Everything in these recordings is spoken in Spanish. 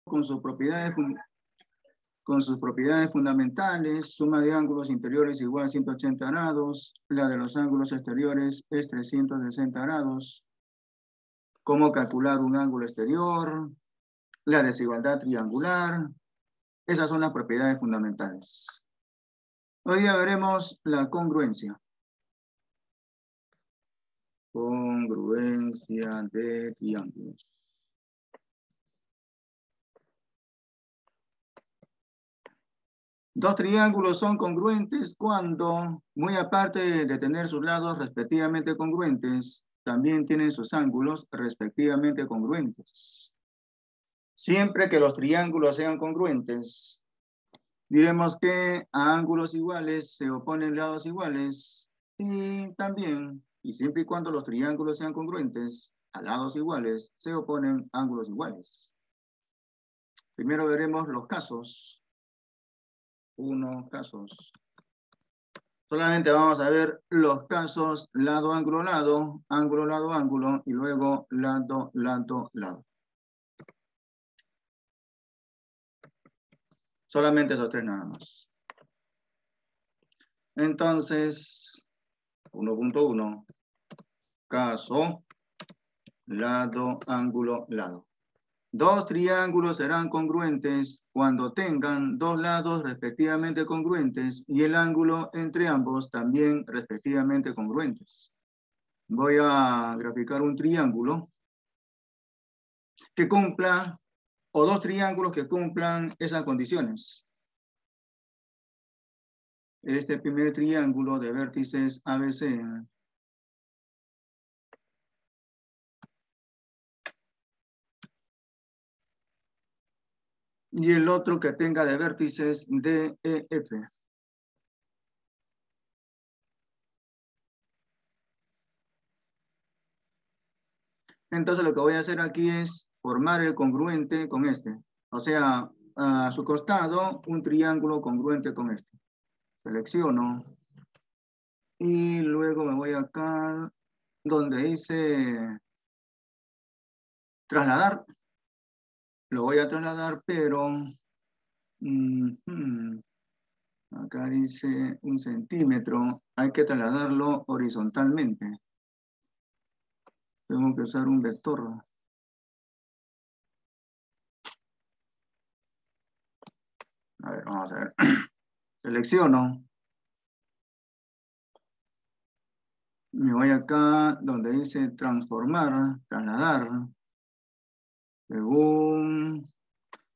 con sus propiedades fundamentales. Suma de ángulos interiores igual a 180 grados. La de los ángulos exteriores es 360 grados. Cómo calcular un ángulo exterior. La desigualdad triangular. Esas son las propiedades fundamentales. Hoy día veremos la congruencia. Congruencia de triángulos. Dos triángulos son congruentes cuando, muy aparte de tener sus lados respectivamente congruentes, también tienen sus ángulos respectivamente congruentes. Siempre que los triángulos sean congruentes, diremos que a ángulos iguales se oponen lados iguales y también, y siempre y cuando los triángulos sean congruentes, a lados iguales se oponen ángulos iguales. Primero veremos los casos. Casos. Solamente vamos a ver los casos lado, ángulo, lado, ángulo, lado, ángulo, y luego lado, lado, lado. Solamente esos tres nada más. Entonces, 1.1, caso, lado, ángulo, lado. Dos triángulos serán congruentes cuando tengan dos lados respectivamente congruentes y el ángulo entre ambos también respectivamente congruentes. Voy a graficar un triángulo que cumpla, o dos triángulos que cumplan esas condiciones. Este primer triángulo de vértices ABC. Y el otro que tenga de vértices DEF. Entonces lo que voy a hacer aquí es formar el congruente con este. O sea, a su costado un triángulo congruente con este. Selecciono. Y luego me voy acá donde dice trasladar. Lo voy a trasladar, pero acá dice 1 centímetro. Hay que trasladarlo horizontalmente. Tengo que usar un vector. A ver, vamos a ver. Selecciono. Me voy acá donde dice transformar, trasladar. Según...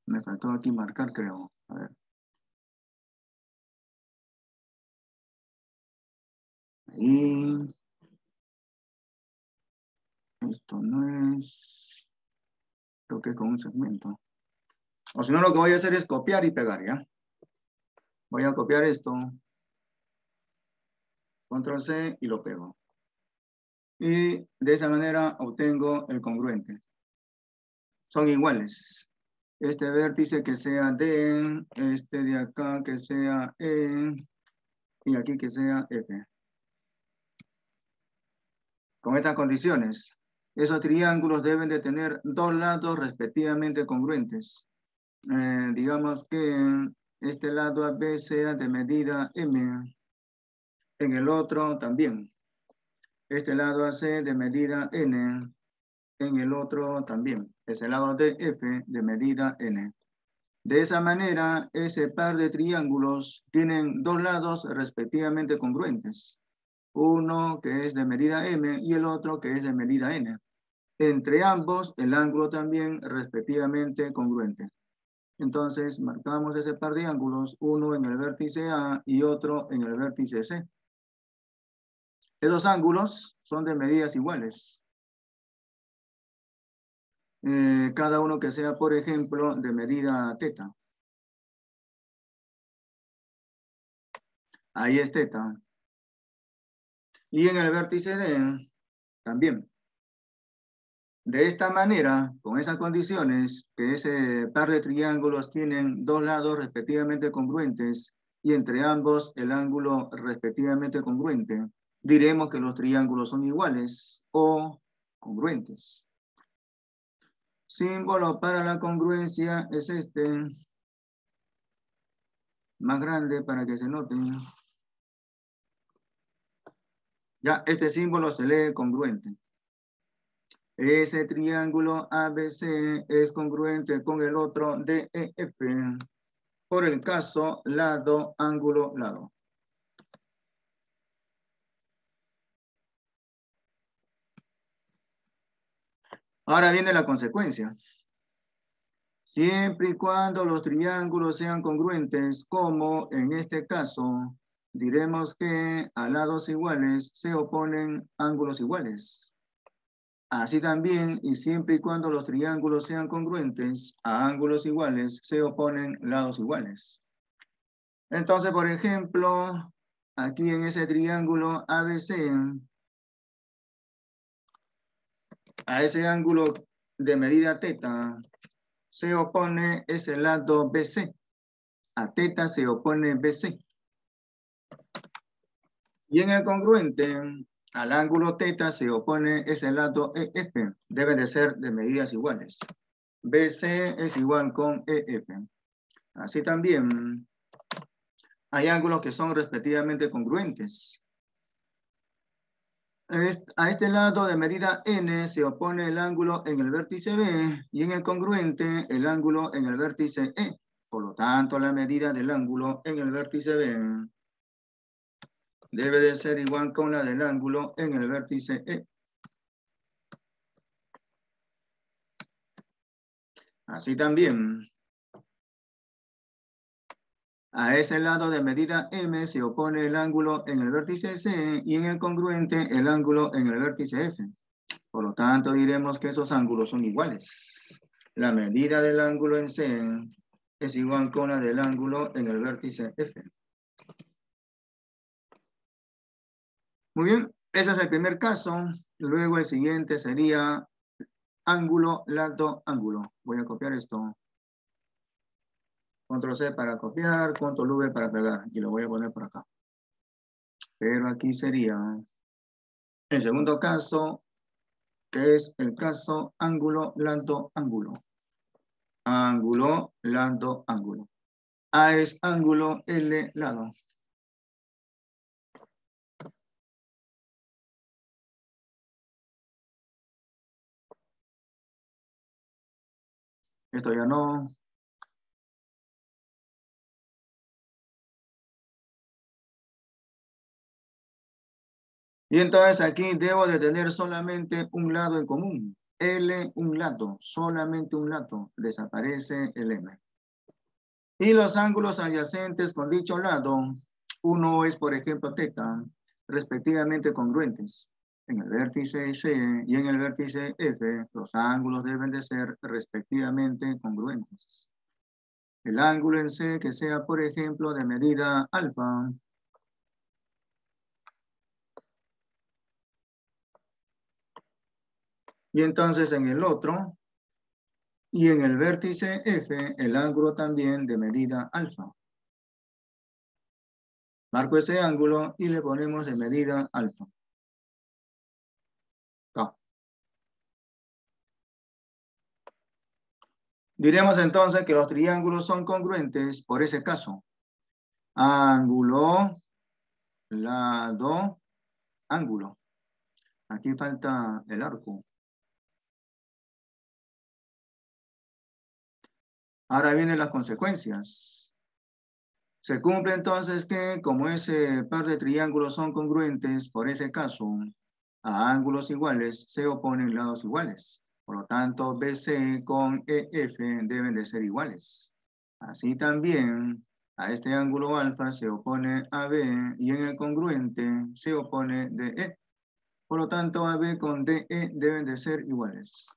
Me faltó aquí marcar, creo. A ver. Ahí. Esto no es... Creo que es con un segmento. O si no, lo que voy a hacer es copiar y pegar, ¿ya? Voy a copiar esto. Control C y lo pego. Y de esa manera obtengo el congruente. Son iguales. Este vértice que sea D, este de acá que sea E, y aquí que sea F. Con estas condiciones, esos triángulos deben de tener dos lados respectivamente congruentes. Digamos que este lado AB sea de medida M, en el otro también. Este lado AC de medida N, en el otro también. Es el lado DF de medida N. De esa manera, ese par de triángulos tienen dos lados respectivamente congruentes. Uno que es de medida M y el otro que es de medida N. Entre ambos, el ángulo también respectivamente congruente. Entonces, marcamos ese par de ángulos, uno en el vértice A y otro en el vértice C. Esos ángulos son de medidas iguales. Cada uno que sea, por ejemplo, de medida teta. Ahí es teta. Y en el vértice D también. De esta manera, con esas condiciones, que ese par de triángulos tienen dos lados respectivamente congruentes y entre ambos el ángulo respectivamente congruente, diremos que los triángulos son iguales o congruentes. símbolo para la congruencia es este, más grande para que se note. Ya, este símbolo se lee congruente. Ese triángulo ABC es congruente con el otro DEF por el caso lado, ángulo, lado. Ahora viene la consecuencia. Siempre y cuando los triángulos sean congruentes, como en este caso, diremos que a lados iguales se oponen ángulos iguales. Así también, y siempre y cuando los triángulos sean congruentes, a ángulos iguales se oponen lados iguales. Entonces, por ejemplo, aquí en ese triángulo ABC, a ese ángulo de medida teta, se opone ese lado BC. A teta se opone BC. Y en el congruente, al ángulo teta se opone ese lado EF. Deben de ser de medidas iguales. BC es igual con EF. Así también hay ángulos que son respectivamente congruentes. A este lado de medida N se opone el ángulo en el vértice B y en el congruente el ángulo en el vértice E. Por lo tanto, la medida del ángulo en el vértice B debe de ser igual con la del ángulo en el vértice E. Así también, a ese lado de medida M se opone el ángulo en el vértice C y en el congruente el ángulo en el vértice F. Por lo tanto, diremos que esos ángulos son iguales. La medida del ángulo en C es igual con la del ángulo en el vértice F. Muy bien, ese es el primer caso. Luego el siguiente sería ángulo, lado, ángulo. Voy a copiar esto. Control C para copiar, Control V para pegar. Y lo voy a poner por acá. Pero aquí sería el segundo caso, que es el caso ángulo, lado, ángulo. Ángulo, lado, ángulo. A es ángulo, L, lado. Esto ya no. Y entonces aquí debo de tener solamente un lado en común. L, un lado, solamente un lado. Desaparece el M. Y los ángulos adyacentes con dicho lado, uno es, por ejemplo, teta, respectivamente congruentes. En el vértice C y en el vértice F, los ángulos deben de ser respectivamente congruentes. El ángulo en C que sea, por ejemplo, de medida alfa, y entonces en el otro, y en el vértice F, el ángulo también de medida alfa. Marco ese ángulo y le ponemos de medida alfa. Acá. Diremos entonces que los triángulos son congruentes por ese caso. Ángulo, lado, ángulo. Aquí falta el arco. Ahora vienen las consecuencias. Se cumple entonces que como ese par de triángulos son congruentes por ese caso, a ángulos iguales se oponen lados iguales. Por lo tanto, BC con EF deben de ser iguales. Así también, a este ángulo alfa se opone AB y en el congruente se opone DE. Por lo tanto, AB con DE deben de ser iguales.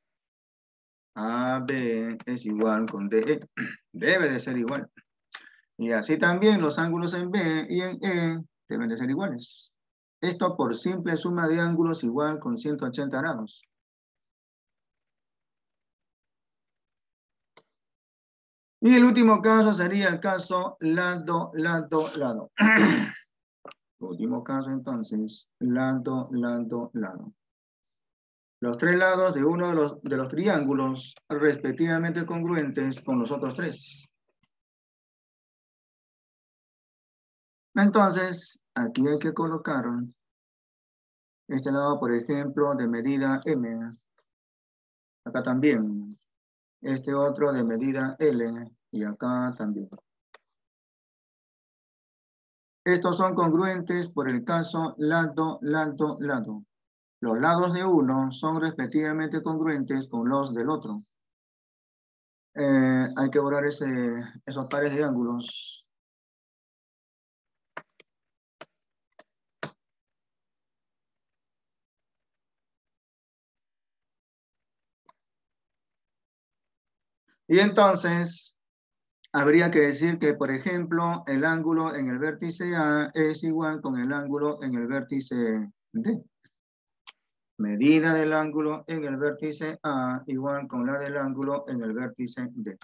AB es igual con DE. Debe de ser igual. Y así también los ángulos en B y en E deben de ser iguales. Esto por simple suma de ángulos igual con 180 grados. Y el último caso sería el caso lado, lado, lado. Último caso entonces, lado, lado, lado. los tres lados de uno de los triángulos respectivamente congruentes con los otros tres. Entonces, aquí hay que colocar este lado, por ejemplo, de medida M. Acá también. Este otro de medida L. Y acá también. Estos son congruentes por el caso lado, lado, lado. Los lados de uno son respectivamente congruentes con los del otro. Hay que borrar esos pares de ángulos. Y entonces, habría que decir que, por ejemplo, el ángulo en el vértice A es igual con el ángulo en el vértice D. Medida del ángulo en el vértice A igual con la del ángulo en el vértice D.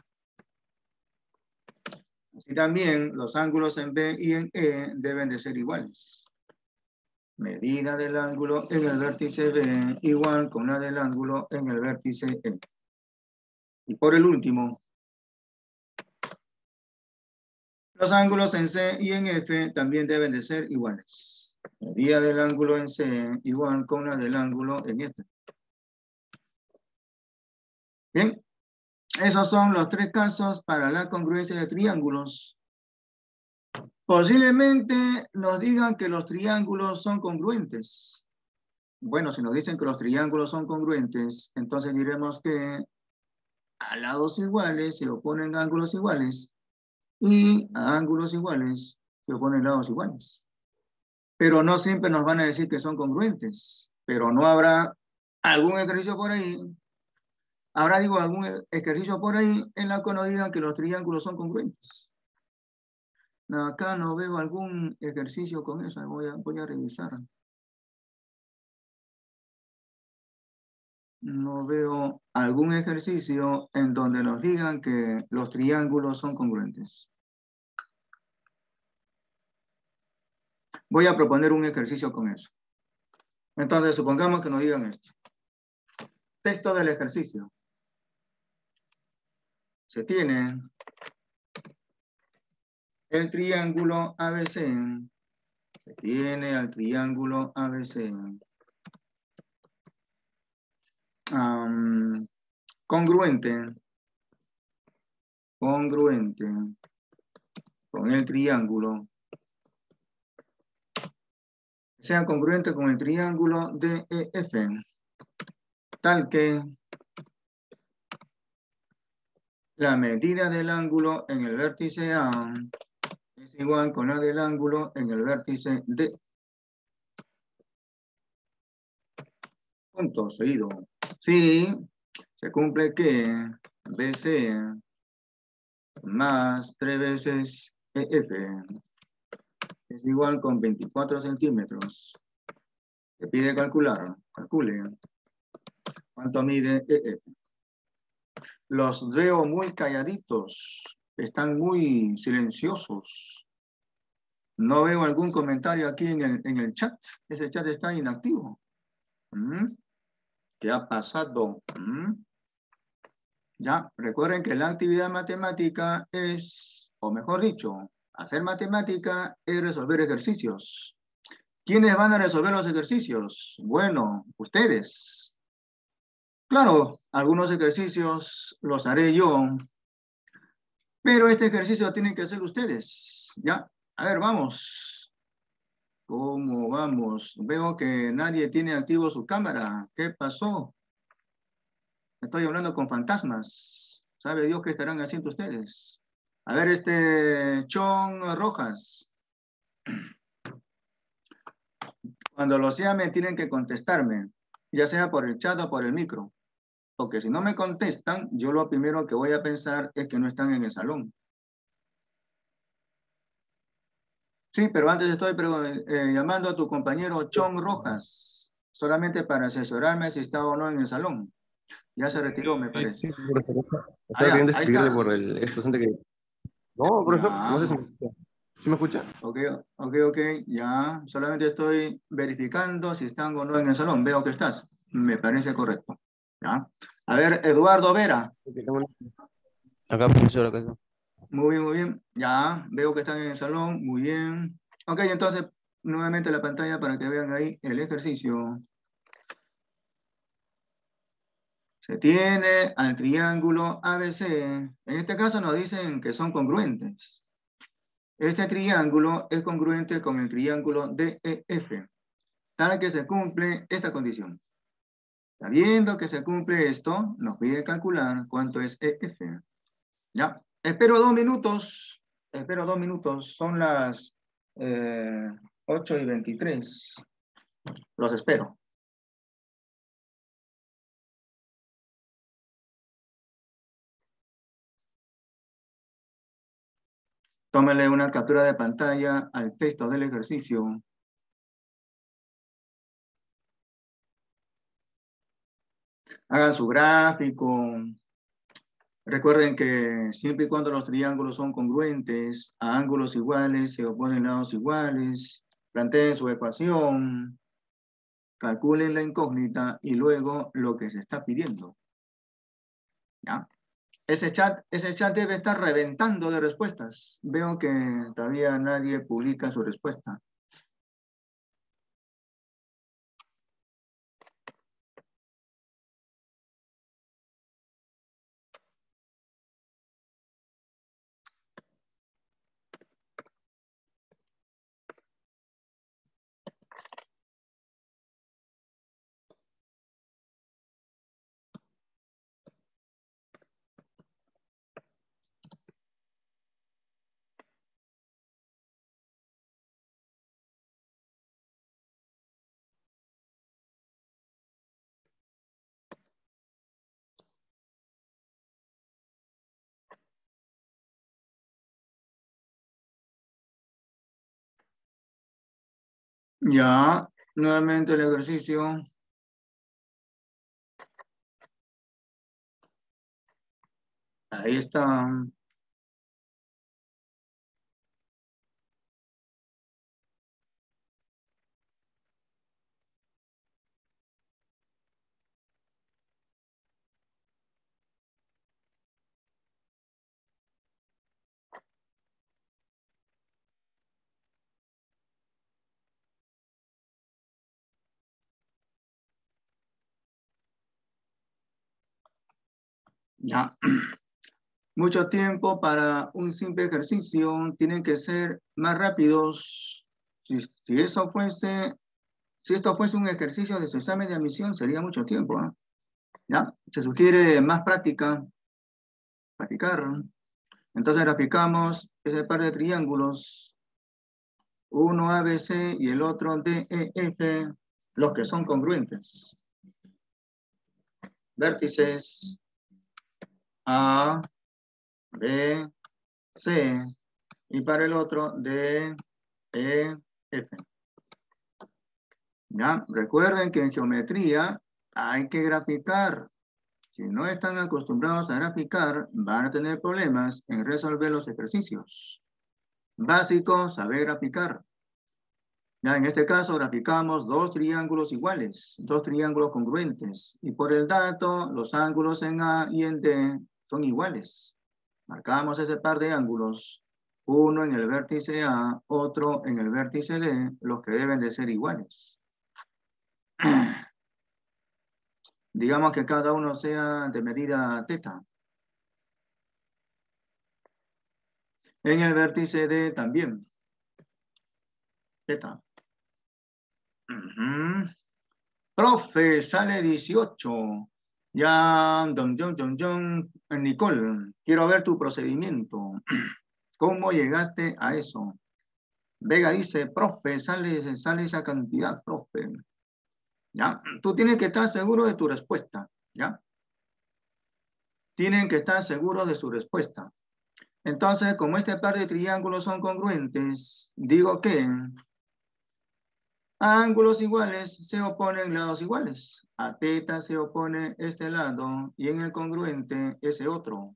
Así también los ángulos en B y en E deben de ser iguales. Medida del ángulo en el vértice B igual con la del ángulo en el vértice E. Y por el último, los ángulos en C y en F también deben de ser iguales. Medida del ángulo en C igual con la del ángulo en F. Bien, esos son los tres casos para la congruencia de triángulos. Posiblemente nos digan que los triángulos son congruentes. Bueno, si nos dicen que los triángulos son congruentes, entonces diremos que a lados iguales se oponen ángulos iguales y a ángulos iguales se oponen lados iguales. Pero no siempre nos van a decir que son congruentes. Pero no habrá algún ejercicio por ahí, algún ejercicio por ahí en la que nos digan que los triángulos son congruentes. Acá no veo algún ejercicio con eso, voy a revisar. No veo algún ejercicio en donde nos digan que los triángulos son congruentes. Voy a proponer un ejercicio con eso. Entonces, supongamos que nos digan esto. Texto del ejercicio. Se tiene el triángulo ABC. Se tiene al triángulo ABC. Congruente con el triángulo. Sea congruente con el triángulo DEF. Tal que la medida del ángulo en el vértice A es igual con la del ángulo en el vértice D. Punto seguido. Sí, se cumple que BC más 3 veces EF es igual con 24 centímetros. Se pide calcular. Calcule. ¿Cuánto mide EF? Los veo muy calladitos. Están muy silenciosos. No veo algún comentario aquí en el chat. Ese chat está inactivo. ¿Qué ha pasado? Ya, recuerden que la actividad matemática es, o mejor dicho, hacer matemática es resolver ejercicios. ¿Quiénes van a resolver los ejercicios? Bueno, ustedes. Claro, algunos ejercicios los haré yo, pero este ejercicio lo tienen que hacer ustedes. ¿Ya? A ver, vamos. ¿Cómo vamos? Veo que nadie tiene activo su cámara. ¿Qué pasó? Estoy hablando con fantasmas. ¿Sabe Dios qué estarán haciendo ustedes? A ver, Chon Rojas. Cuando los llame tienen que contestarme, ya sea por el chat o por el micro. Porque si no me contestan, yo lo primero que voy a pensar es que no están en el salón. Sí, pero antes estoy llamando a tu compañero Chon Rojas, solamente para asesorarme si está o no en el salón. Ya se retiró, me parece. Sí, profesor. Estaba queriendo Ahí escribirle estás. por esto docente que... No, profesor, Ya. no sé si me escucha. ¿Sí me escucha? Ok, ya. Solamente estoy verificando si están o no en el salón. Veo que estás. Me parece correcto. ¿Ya? A ver, Eduardo Vera. Acá, profesor, acá está. Muy bien, muy bien. Ya, veo que están en el salón. Muy bien. Ok, entonces, nuevamente la pantalla para que vean ahí el ejercicio. Se tiene al triángulo ABC. En este caso nos dicen que son congruentes. Este triángulo es congruente con el triángulo DEF, tal que se cumple esta condición. Sabiendo que se cumple esto, nos pide calcular cuánto es EF. Ya, espero 2 minutos. Espero 2 minutos. Son las 8:23. Los espero. Tómenle una captura de pantalla al texto del ejercicio. Hagan su gráfico. Recuerden que siempre y cuando los triángulos son congruentes, a ángulos iguales se oponen lados iguales. Planteen su ecuación. Calculen la incógnita y luego lo que se está pidiendo. ¿Ya? Ese chat debe estar reventando de respuestas. Veo que todavía nadie publica su respuesta. Ya, nuevamente el ejercicio. Ahí está. Ya. Mucho tiempo para un simple ejercicio. Tienen que ser más rápidos. Si esto fuese un ejercicio de su examen de admisión, sería mucho tiempo, ¿no? ¿Ya? Se sugiere más práctica. Practicar. Entonces graficamos ese par de triángulos. Uno ABC y el otro DEF, los que son congruentes. Vértices A, B, C, y para el otro D, E, F. ¿Ya? Recuerden que en geometría hay que graficar. Si no están acostumbrados a graficar, van a tener problemas en resolver los ejercicios. Básico, saber graficar. Ya en este caso graficamos dos triángulos iguales, dos triángulos congruentes. Y por el dato, los ángulos en A y en D son iguales. Marcamos ese par de ángulos, uno en el vértice A, otro en el vértice D, los que deben de ser iguales. Digamos que cada uno sea de medida teta. En el vértice D también. Teta. Profe, sale 18. Ya, Nicole, quiero ver tu procedimiento. ¿Cómo llegaste a eso? Vega dice, profe, sale esa cantidad, profe. ¿Ya? Tú tienes que estar seguro de tu respuesta, ¿ya? Tienen que estar seguros de su respuesta. Entonces, como este par de triángulos son congruentes, digo que a ángulos iguales se oponen lados iguales. A teta se opone este lado y en el congruente ese otro.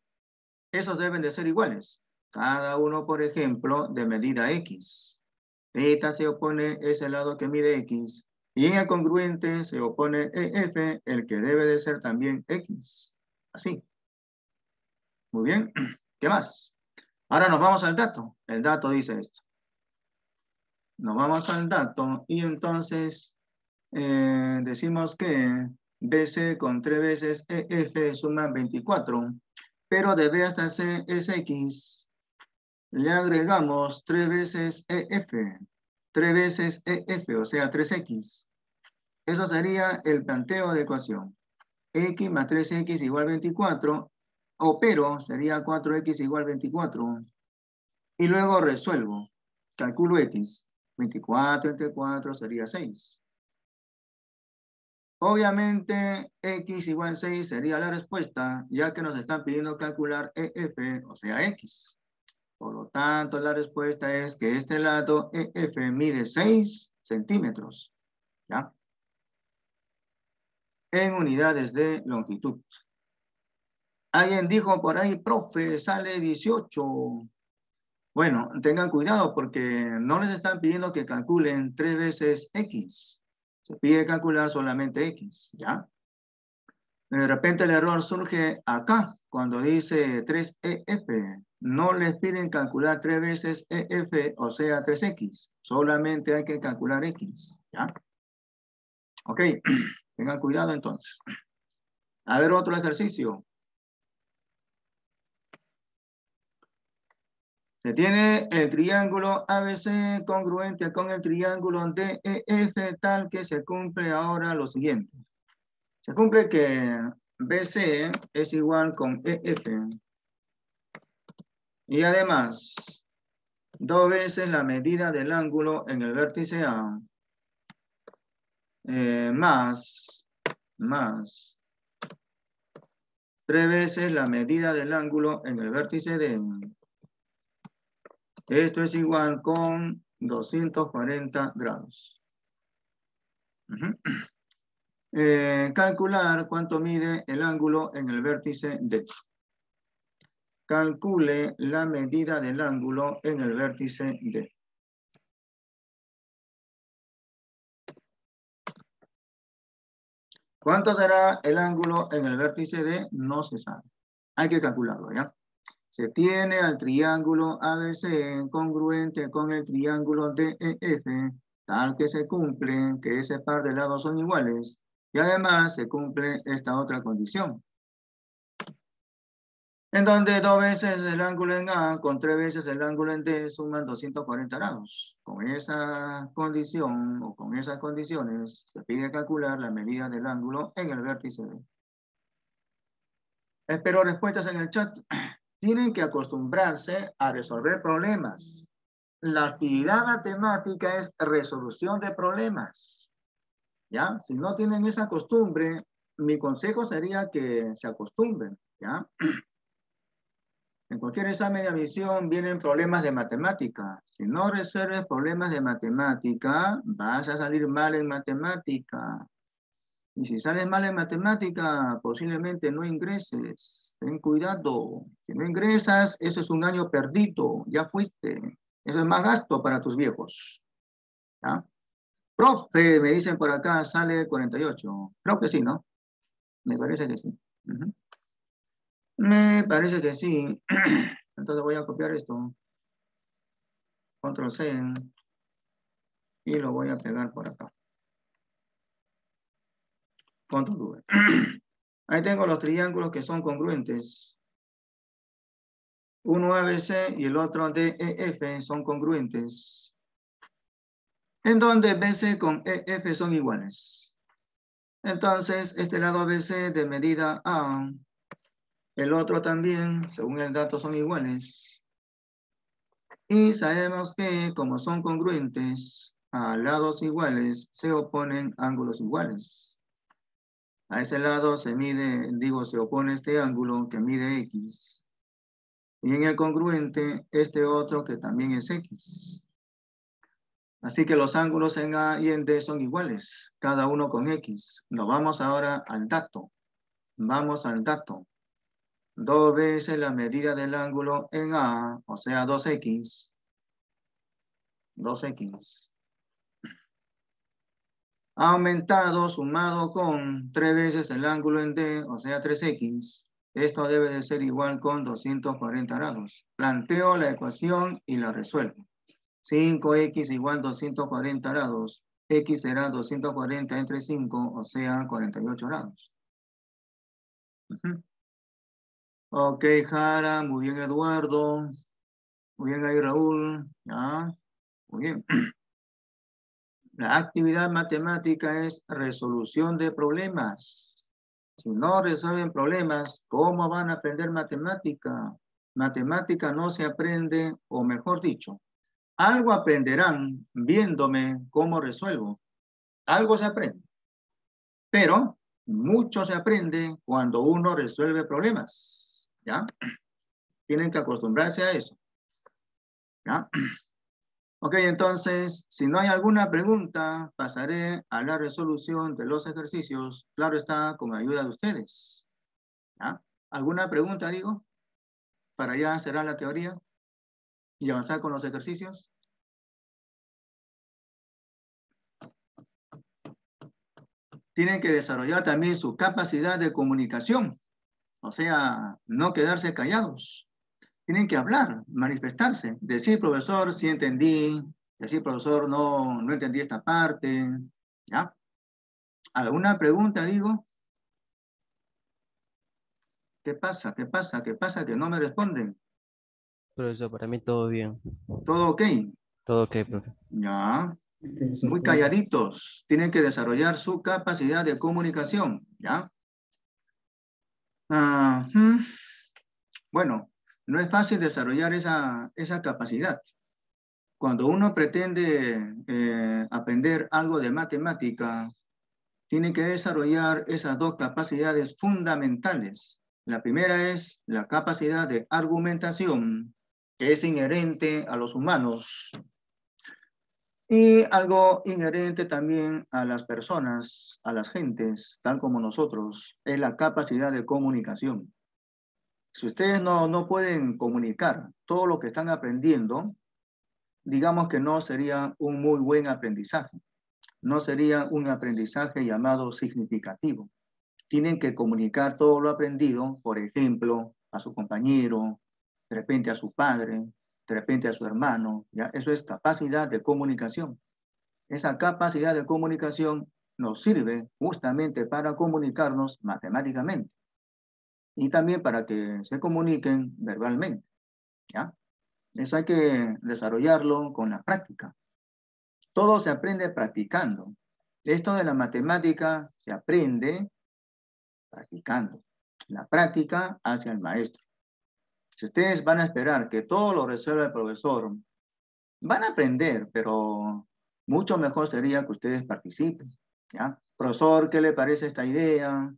Esos deben de ser iguales. Cada uno, por ejemplo, de medida X. Teta se opone ese lado que mide X Y en el congruente se opone EF, el que debe de ser también X. Así. Muy bien. ¿Qué más? Ahora nos vamos al dato. El dato dice esto. Nos vamos al dato y entonces decimos que BC con 3 veces EF suma 24. Pero de B hasta C es X. Le agregamos 3 veces EF. 3 veces EF, o sea, 3X. Eso sería el planteo de ecuación. X más 3X igual 24. O pero sería 4X igual 24. Y luego resuelvo. Calculo X. 24 entre 4 sería 6. Obviamente, X igual 6 sería la respuesta, ya que nos están pidiendo calcular EF, o sea, X. Por lo tanto, la respuesta es que este lado EF mide 6 centímetros, ¿ya? En unidades de longitud. Alguien dijo por ahí, profe, sale 18. Bueno, tengan cuidado porque no les están pidiendo que calculen 3 veces X. Se pide calcular solamente X, ¿ya? De repente el error surge acá, cuando dice 3EF. No les piden calcular 3 veces EF, o sea, 3X. Solamente hay que calcular X, ¿ya? Ok, tengan cuidado entonces. A ver, otro ejercicio. Se tiene el triángulo ABC congruente con el triángulo DEF, tal que se cumple ahora lo siguiente. Se cumple que BC es igual con EF. Y además, 2 veces la medida del ángulo en el vértice A, más 3 veces la medida del ángulo en el vértice D. Esto es igual con 240 grados. Calcular cuánto mide el ángulo en el vértice D. Calcule la medida del ángulo en el vértice D. ¿Cuánto será el ángulo en el vértice D? No se sabe. Hay que calcularlo, ¿ya? Se tiene al triángulo ABC congruente con el triángulo DEF, tal que se cumple que ese par de lados son iguales. Y además se cumple esta otra condición. En donde 2 veces el ángulo en A con 3 veces el ángulo en D suman 240 grados. Con esa condición o con esas condiciones se pide calcular la medida del ángulo en el vértice D. Espero respuestas en el chat. Tienen que acostumbrarse a resolver problemas. La actividad matemática es resolución de problemas. ¿Ya? Si no tienen esa costumbre, mi consejo sería que se acostumbren. ¿Ya? En cualquier examen de admisión vienen problemas de matemática. Si no resuelves problemas de matemática, vas a salir mal en matemática. Y si sales mal en matemática, posiblemente no ingreses. Ten cuidado. Si no ingresas, eso es un año perdido. Ya fuiste. Eso es más gasto para tus viejos. ¿Ya? Profe, me dicen por acá, sale 48. Creo que sí, ¿no? Me parece que sí. Me parece que sí. Entonces voy a copiar esto. Control C. Y lo voy a pegar por acá. Control V. Ahí tengo los triángulos que son congruentes. Uno ABC y el otro DEF son congruentes. En donde BC con EF son iguales. Entonces, este lado ABC de medida A, el otro también, según el dato, son iguales. Y sabemos que, como son congruentes, a lados iguales se oponen ángulos iguales. A ese lado se mide, se opone este ángulo que mide X. Y en el congruente, este otro que también es X. Así que los ángulos en A y en D son iguales, cada uno con X. Nos vamos ahora al dato. Vamos al dato. 2 veces la medida del ángulo en A, o sea, 2X. 2X. ha aumentado sumado con 3 veces el ángulo en D, o sea 3x. Esto debe de ser igual con 240 grados. Planteo la ecuación y la resuelvo. 5x igual 240 grados. X será 240 entre 5, o sea 48 grados. Ok, Jara, muy bien, Eduardo. Muy bien ahí, Raúl. Ya, muy bien. La actividad matemática es resolución de problemas. Si no resuelven problemas, ¿cómo van a aprender matemática? Matemática no se aprende, o mejor dicho, algo aprenderán viéndome cómo resuelvo. Algo se aprende. Pero mucho se aprende cuando uno resuelve problemas. ¿Ya? Tienen que acostumbrarse a eso. ¿Ya? Ok, entonces, si no hay alguna pregunta, pasaré a la resolución de los ejercicios. Claro está, con ayuda de ustedes. ¿Ya? ¿Alguna pregunta, digo? Para ya cerrar la teoría y avanzar con los ejercicios. Tienen que desarrollar también su capacidad de comunicación. O sea, no quedarse callados. Tienen que hablar, manifestarse. Decir, profesor, sí entendí. Decir, profesor, no entendí esta parte. ¿Ya? ¿Alguna pregunta, digo? ¿Qué pasa? ¿Qué pasa? ¿Qué pasa? Que no me responden. Profesor, para mí todo bien. ¿Todo ok? Todo ok, profe. Ya. Muy calladitos. Tienen que desarrollar su capacidad de comunicación. ¿Ya? Bueno, no es fácil desarrollar esa capacidad. Cuando uno pretende aprender algo de matemática, tiene que desarrollar esas dos capacidades fundamentales. La primera es la capacidad de argumentación, que es inherente a los humanos, y algo inherente también a las personas, a las gentes, tal como nosotros, es la capacidad de comunicación. Si ustedes no pueden comunicar todo lo que están aprendiendo, digamos que no sería un muy buen aprendizaje. No sería un aprendizaje llamado significativo. Tienen que comunicar todo lo aprendido, por ejemplo, a su compañero, de repente a su padre, de repente a su hermano. ¿Ya? Eso es capacidad de comunicación. Esa capacidad de comunicación nos sirve justamente para comunicarnos matemáticamente y también para que se comuniquen verbalmente. ¿Ya? Eso hay que desarrollarlo con la práctica. Todo se aprende practicando. Esto de la matemática se aprende practicando. La práctica hacia el maestro. Si ustedes van a esperar que todo lo resuelva el profesor, van a aprender, pero mucho mejor sería que ustedes participen. ¿Ya? Profesor, ¿qué le parece esta idea?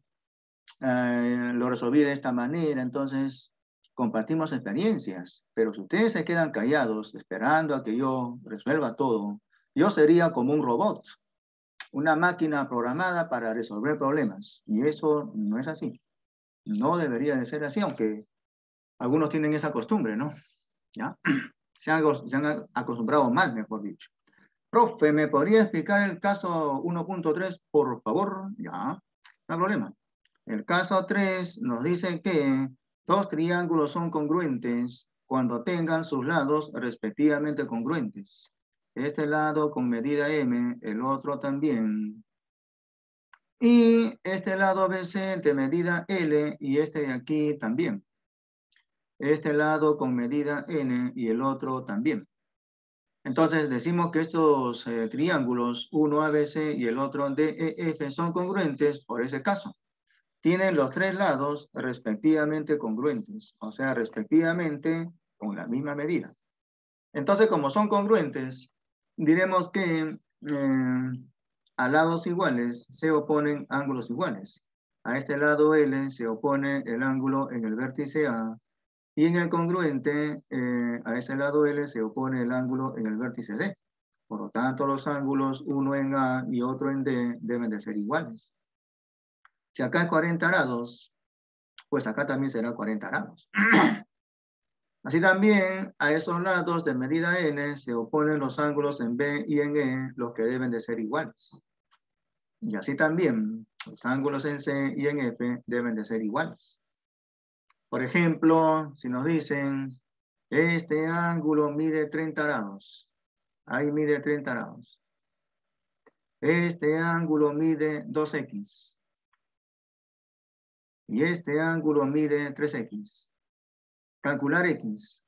Lo resolví de esta manera, entonces compartimos experiencias, pero si ustedes se quedan callados esperando a que yo resuelva todo, yo sería como un robot, una máquina programada para resolver problemas, y eso no es así. No debería de ser así, aunque algunos tienen esa costumbre, ¿no? ¿Ya? Se han acostumbrado mal, mejor dicho. Profe, ¿me podría explicar el caso 1.3, por favor? Ya, no hay problema. El caso 3 nos dice que dos triángulos son congruentes cuando tengan sus lados respectivamente congruentes. Este lado con medida M, el otro también. Y este lado BC de medida L y este de aquí también. Este lado con medida N y el otro también. Entonces decimos que estos triángulos, uno ABC y el otro DEF, son congruentes por ese caso. Tienen los tres lados respectivamente congruentes, o sea, respectivamente con la misma medida. Entonces, como son congruentes, diremos que a lados iguales se oponen ángulos iguales. A este lado L se opone el ángulo en el vértice A, y en el congruente, a ese lado L se opone el ángulo en el vértice D. Por lo tanto, los ángulos, uno en A y otro en D, deben de ser iguales. Si acá es 40 grados, pues acá también será 40 grados. Así también, a esos lados de medida N se oponen los ángulos en B y en E, los que deben de ser iguales. Y así también, los ángulos en C y en F deben de ser iguales. Por ejemplo, si nos dicen, este ángulo mide 30 grados. Ahí mide 30 grados. Este ángulo mide 2x. Y este ángulo mide 3x. Calcular x.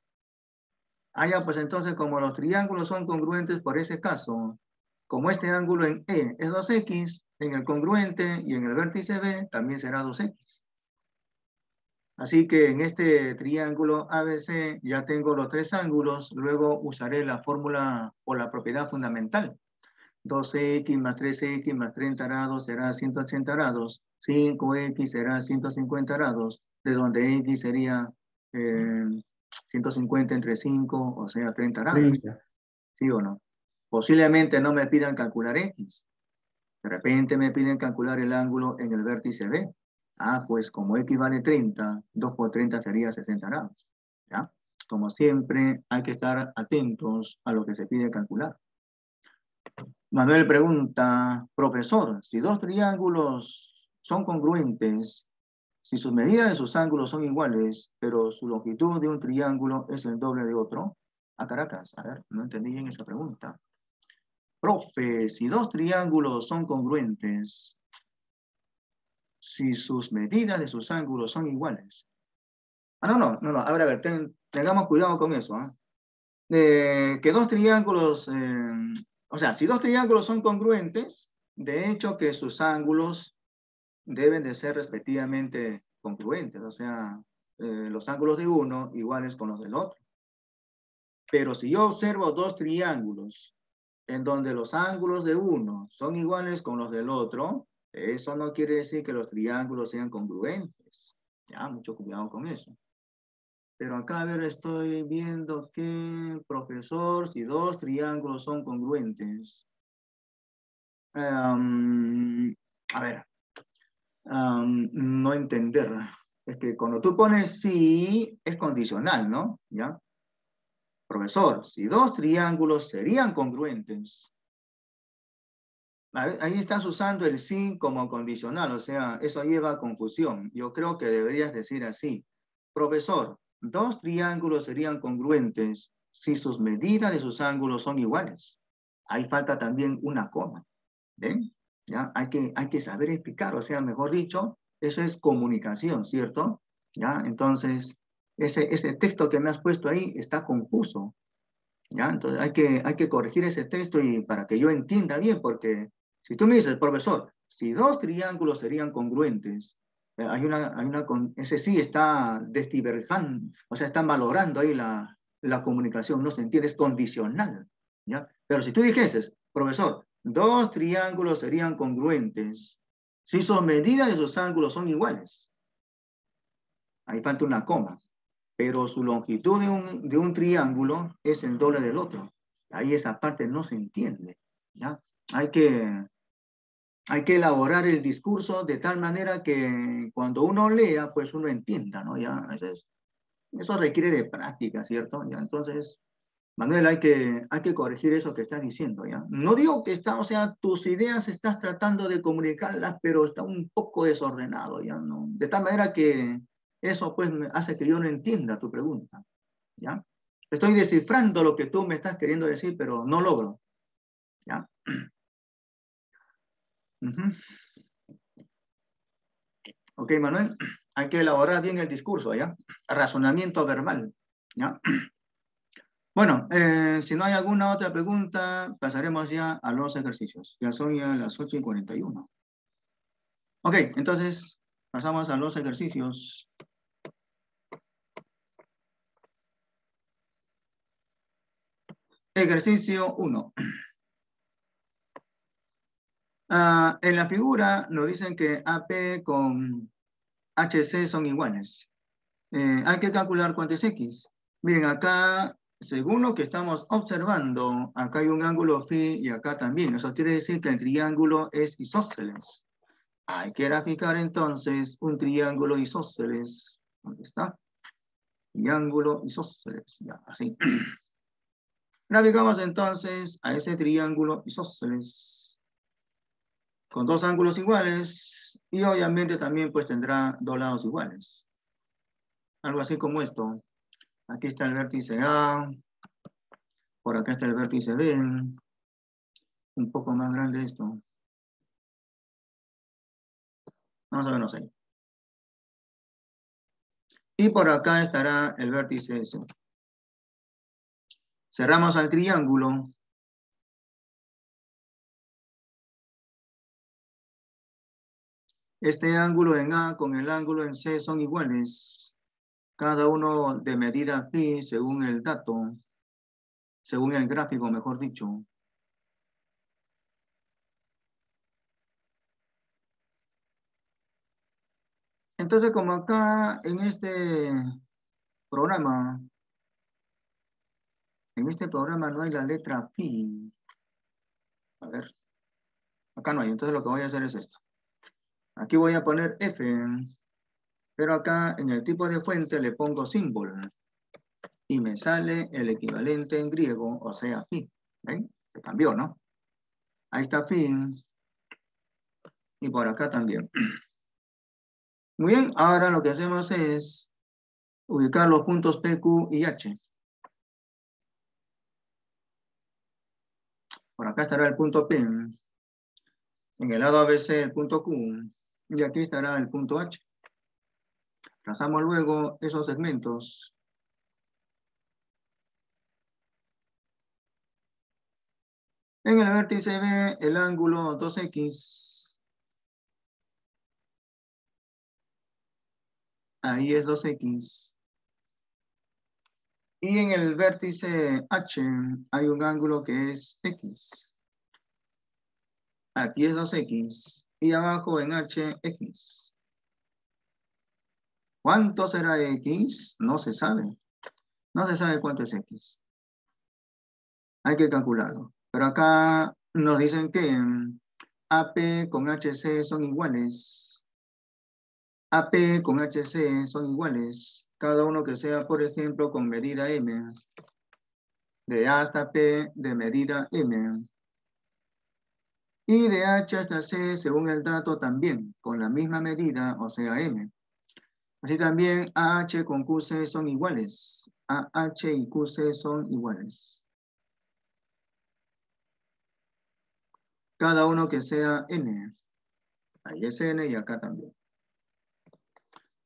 Ah, ya, pues entonces como los triángulos son congruentes por ese caso, como este ángulo en E es 2x, en el congruente y en el vértice B también será 2x. Así que en este triángulo ABC ya tengo los tres ángulos, luego usaré la fórmula o la propiedad fundamental. 2x más 3x más 30 grados será 180 grados, 5x será 150 grados, de donde x sería 150 entre 5, o sea, 30 grados. 30. ¿Sí o no? Posiblemente no me pidan calcular x. De repente me piden calcular el ángulo en el vértice B. Ah, pues como x vale 30, 2 por 30 sería 60 grados. ¿Ya? Como siempre, hay que estar atentos a lo que se pide calcular. Manuel pregunta, profesor, si dos triángulos son congruentes, si sus medidas de sus ángulos son iguales, pero su longitud de un triángulo es el doble de otro. A Caracas, a ver, no entendí bien esa pregunta. Profe, si dos triángulos son congruentes, si sus medidas de sus ángulos son iguales. Ah, no, a ver, tengamos cuidado con eso. Que dos triángulos, o sea, si dos triángulos son congruentes, de hecho que sus ángulos deben de ser respectivamente congruentes, o sea, los ángulos de uno iguales con los del otro. Pero si yo observo dos triángulos en donde los ángulos de uno son iguales con los del otro, eso no quiere decir que los triángulos sean congruentes. Ya, mucho cuidado con eso. Pero acá, a ver, estoy viendo que, profesor, si dos triángulos son congruentes. A ver, no entender. Es que cuando tú pones sí, es condicional, ¿no? ¿Ya? Profesor, si dos triángulos serían congruentes. Ahí estás usando el sí como condicional, o sea, eso lleva a confusión. Yo creo que deberías decir así. Profesor, dos triángulos serían congruentes si sus medidas de sus ángulos son iguales. Ahí falta también una coma. ¿Ven? ¿Ya? Hay que saber explicar, o sea, mejor dicho, eso es comunicación, ¿cierto? ¿Ya? Entonces, ese texto que me has puesto ahí está confuso. ¿Ya? Entonces hay que corregir ese texto y para que yo entienda bien, porque si tú me dices, profesor, si dos triángulos serían congruentes, ese sí está desdiverjando, o sea, está valorando ahí la comunicación, no se entiende, es condicional, ¿ya? Pero si tú dijeses, profesor, dos triángulos serían congruentes, si sus medidas de sus ángulos son iguales, ahí falta una coma, pero su longitud de un triángulo es el doble del otro. Ahí esa parte no se entiende, ¿ya? Hay que elaborar el discurso de tal manera que cuando uno lea, pues uno entienda, ¿no? Ya, eso requiere de práctica, ¿cierto? Ya, entonces, Manuel, hay que corregir eso que estás diciendo, ¿ya? No digo que o sea, tus ideas estás tratando de comunicarlas, pero está un poco desordenado, ¿ya? ¿No? De tal manera que eso, pues, hace que yo no entienda tu pregunta, ¿ya? Estoy descifrando lo que tú me estás queriendo decir, pero no logro, ¿ya? Ok, Manuel, hay que elaborar bien el discurso, ¿ya? Razonamiento verbal, ¿ya? Bueno, si no hay alguna otra pregunta, pasaremos ya a los ejercicios. Ya son ya las 8:41. Ok, entonces pasamos a los ejercicios. Ejercicio 1. En la figura nos dicen que AP con HC son iguales. Hay que calcular cuánto es X. Miren, acá, según lo que estamos observando, acá hay un ángulo phi y acá también. Eso quiere decir que el triángulo es isósceles. Hay que graficar entonces un triángulo isósceles. ¿Dónde está? Triángulo isósceles. Ya, así. Graficamos entonces a ese triángulo isósceles. con dos ángulos iguales y obviamente también pues tendrá dos lados iguales. Algo así como esto. Aquí está el vértice A, por acá está el vértice B, un poco más grande esto. Vamos a vernos ahí. Y por acá estará el vértice C. Cerramos al triángulo. Este ángulo en A con el ángulo en C son iguales. Cada uno de medida phi según el dato, según el gráfico, mejor dicho. Entonces, como acá en este programa no hay la letra phi. A ver, acá no hay. Entonces lo que voy a hacer es esto. Aquí voy a poner F, pero acá en el tipo de fuente le pongo símbolo. Y me sale el equivalente en griego, o sea, phi. ¿Ven? Se cambió, ¿no? Ahí está phi. Y por acá también. Muy bien, ahora lo que hacemos es ubicar los puntos P, Q y H. Por acá estará el punto P. En el lado ABC el punto Q. Y aquí estará el punto H. Trazamos luego esos segmentos. En el vértice B, el ángulo 2X. Ahí es 2X. Y en el vértice H hay un ángulo que es X. Aquí es 2X. Y abajo en H, X. ¿Cuánto será X? No se sabe. No se sabe cuánto es X. Hay que calcularlo. Pero acá nos dicen que AP con HC son iguales. AP con HC son iguales. Cada uno que sea, por ejemplo, con medida M. De A hasta P de medida M. Y de H hasta C, según el dato, también, con la misma medida, o sea, M. Así también AH con QC son iguales. AH y QC son iguales. Cada uno que sea N. Ahí es N y acá también.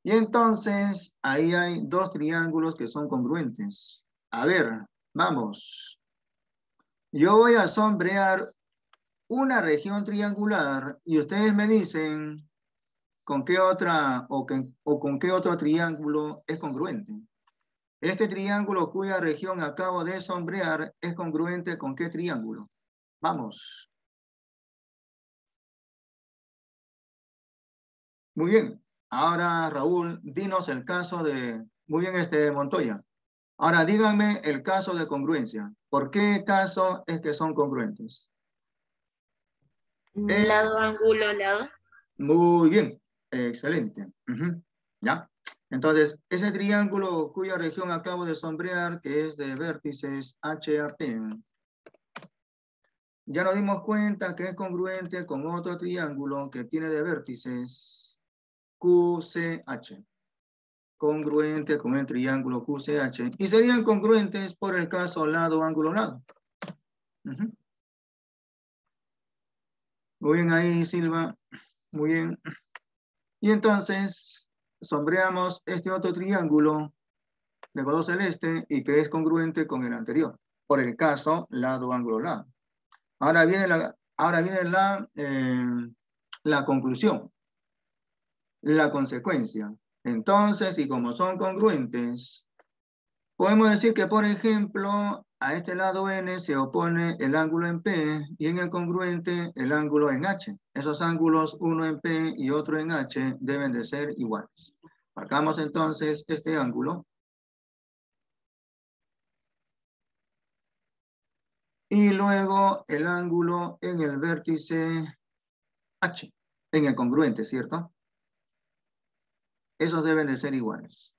Y entonces, ahí hay dos triángulos que son congruentes. A ver, vamos. Yo voy a sombrear una región triangular y ustedes me dicen con qué otra o con qué otro triángulo es congruente. Este triángulo cuya región acabo de sombrear es congruente con qué triángulo. Vamos. Muy bien. Ahora, Raúl, dinos el caso de... Muy bien, Montoya. Ahora, díganme el caso de congruencia. ¿Por qué caso es que son congruentes? Lado, ángulo, lado. Muy bien. Excelente. ¿Ya? Entonces, ese triángulo cuya región acabo de sombrear, que es de vértices HAP, ya nos dimos cuenta que es congruente con otro triángulo que tiene de vértices QCH. Congruente con el triángulo QCH. Y serían congruentes por el caso lado, ángulo, lado. Muy bien ahí, Silva. Muy bien. Y entonces, sombreamos este otro triángulo de color celeste y que es congruente con el anterior. Por el caso lado, ángulo, lado. Ahora viene la conclusión, la consecuencia. Entonces, y como son congruentes, podemos decir que, por ejemplo, a este lado N se opone el ángulo en P y en el congruente el ángulo en H. Esos ángulos, uno en P y otro en H, deben de ser iguales. Marcamos entonces este ángulo. Y luego el ángulo en el vértice H, en el congruente, ¿cierto? Esos deben de ser iguales.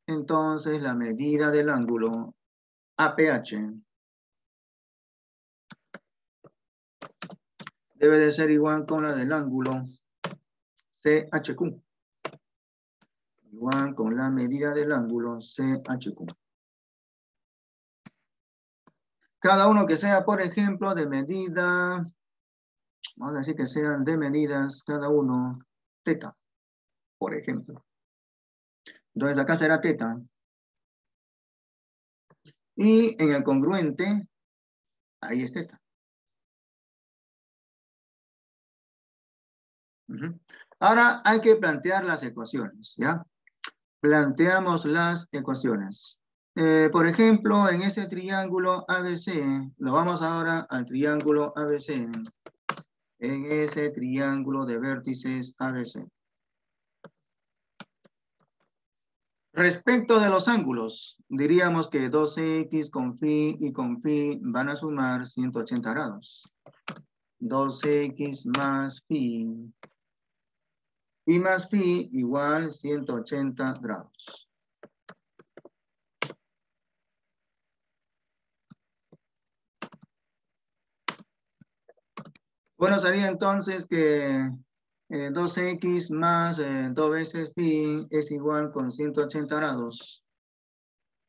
Entonces, la medida del ángulo APH debe de ser igual con la del ángulo CHQ. Igual con la medida del ángulo CHQ. Cada uno que sea, por ejemplo, de medida, vamos a decir que sean de medidas, cada uno, teta, por ejemplo. Entonces acá será teta. Y en el congruente, ahí es teta. Ahora hay que plantear las ecuaciones, ¿ya? Planteamos las ecuaciones. Por ejemplo, en ese triángulo ABC, lo vamos ahora al triángulo ABC. En ese triángulo de vértices ABC. Respecto de los ángulos, diríamos que 2x con phi y con phi van a sumar 180 grados. 2x más phi y más phi igual 180 grados. Bueno, sería entonces que 2x más 2 veces phi es igual con 180 grados.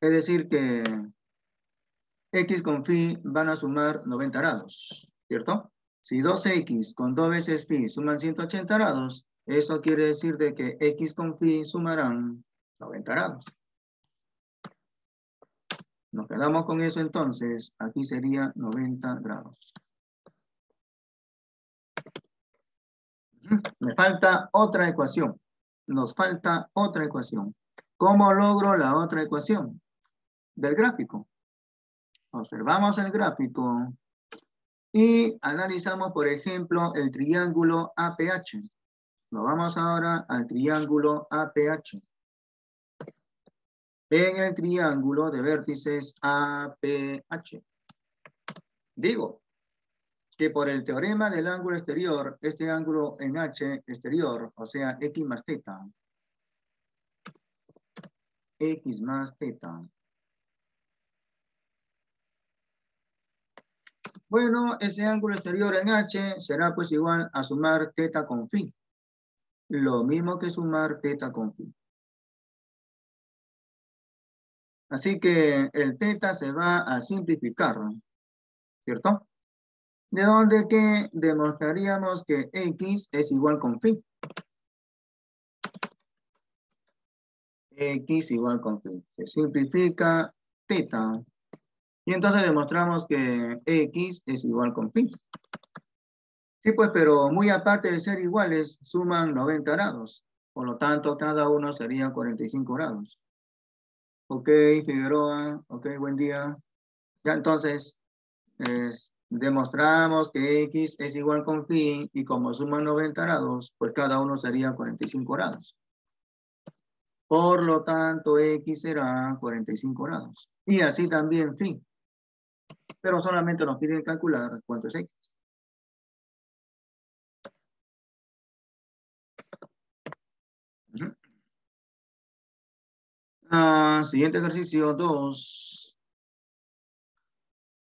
Es decir que x con phi van a sumar 90 grados, ¿cierto? Si 2x con 2 veces phi suman 180 grados, eso quiere decir de que x con phi sumarán 90 grados. Nos quedamos con eso entonces, aquí sería 90 grados. Me falta otra ecuación. Nos falta otra ecuación. ¿Cómo logro la otra ecuación? Del gráfico. Observamos el gráfico y analizamos, por ejemplo, el triángulo APH. Nos vamos ahora al triángulo APH. En el triángulo de vértices APH. Digo que por el teorema del ángulo exterior, este ángulo en H exterior, o sea, X más teta. X más teta. Bueno, ese ángulo exterior en H será pues igual a sumar teta con phi. Lo mismo que sumar teta con phi. Así que el teta se va a simplificar, ¿cierto? De donde que demostraríamos que X es igual con phi. X igual con phi. Se simplifica teta. Y entonces demostramos que X es igual con phi. Sí, pues, pero muy aparte de ser iguales, suman 90 grados. Por lo tanto, cada uno sería 45 grados. Ok, Figueroa. Ok, buen día. Ya entonces, demostramos que X es igual con phi y como suman 90 grados, pues cada uno sería 45 grados. Por lo tanto, X será 45 grados. Y así también phi. Pero solamente nos piden calcular cuánto es X. Siguiente ejercicio 2.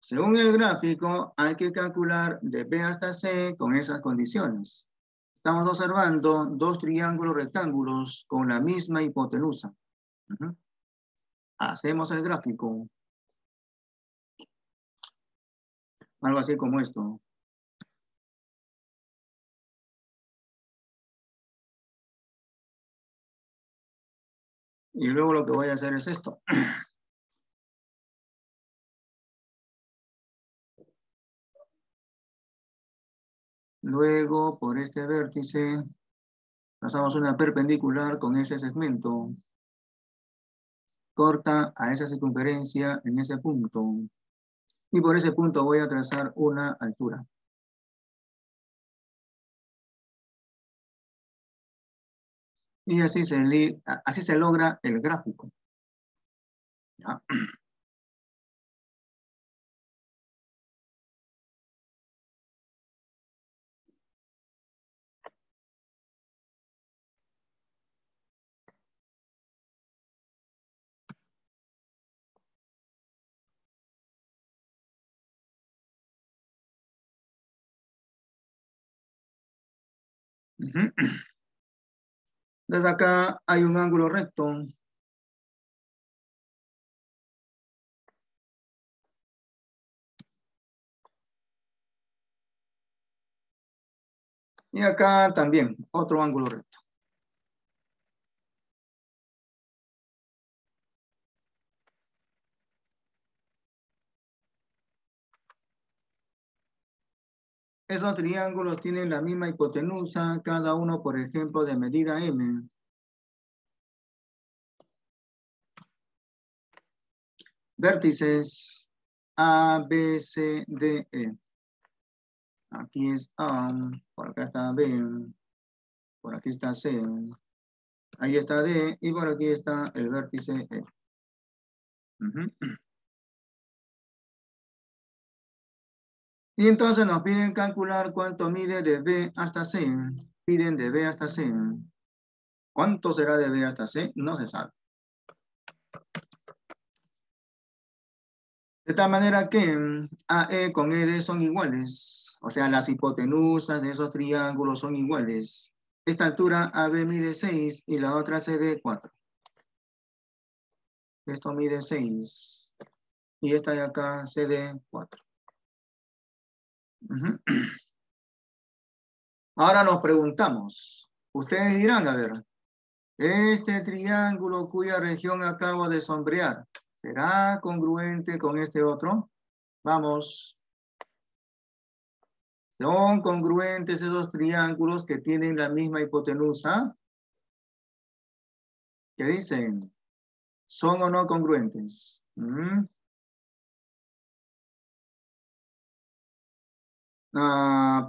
Según el gráfico, hay que calcular de B hasta C con esas condiciones. Estamos observando dos triángulos rectángulos con la misma hipotenusa. Hacemos el gráfico. Algo así como esto. Y luego lo que voy a hacer es esto. Luego, por este vértice, trazamos una perpendicular con ese segmento. Corta a esa circunferencia en ese punto. Y por ese punto voy a trazar una altura. Y así se logra el gráfico. ¿Ya? Ujú. Entonces acá hay un ángulo recto. Y acá también otro ángulo recto. Esos triángulos tienen la misma hipotenusa, cada uno, por ejemplo, de medida m. Vértices A, B, C, D, E. Aquí es A, por acá está B, por aquí está C, ahí está D, y por aquí está el vértice E. Ujú. Y entonces nos piden calcular cuánto mide de B hasta C. Piden de B hasta C. ¿Cuánto será de B hasta C? No se sabe. De tal manera que AE con ED son iguales. O sea, las hipotenusas de esos triángulos son iguales. Esta altura AB mide 6 y la otra CD 4. Esto mide 6. Y esta de acá CD 4. Ujú. Ahora nos preguntamos. Ustedes dirán, a ver, este triángulo cuya región acabo de sombrear, ¿será congruente con este otro? Vamos. ¿Son congruentes esos triángulos que tienen la misma hipotenusa? ¿Qué dicen? ¿Son o no congruentes?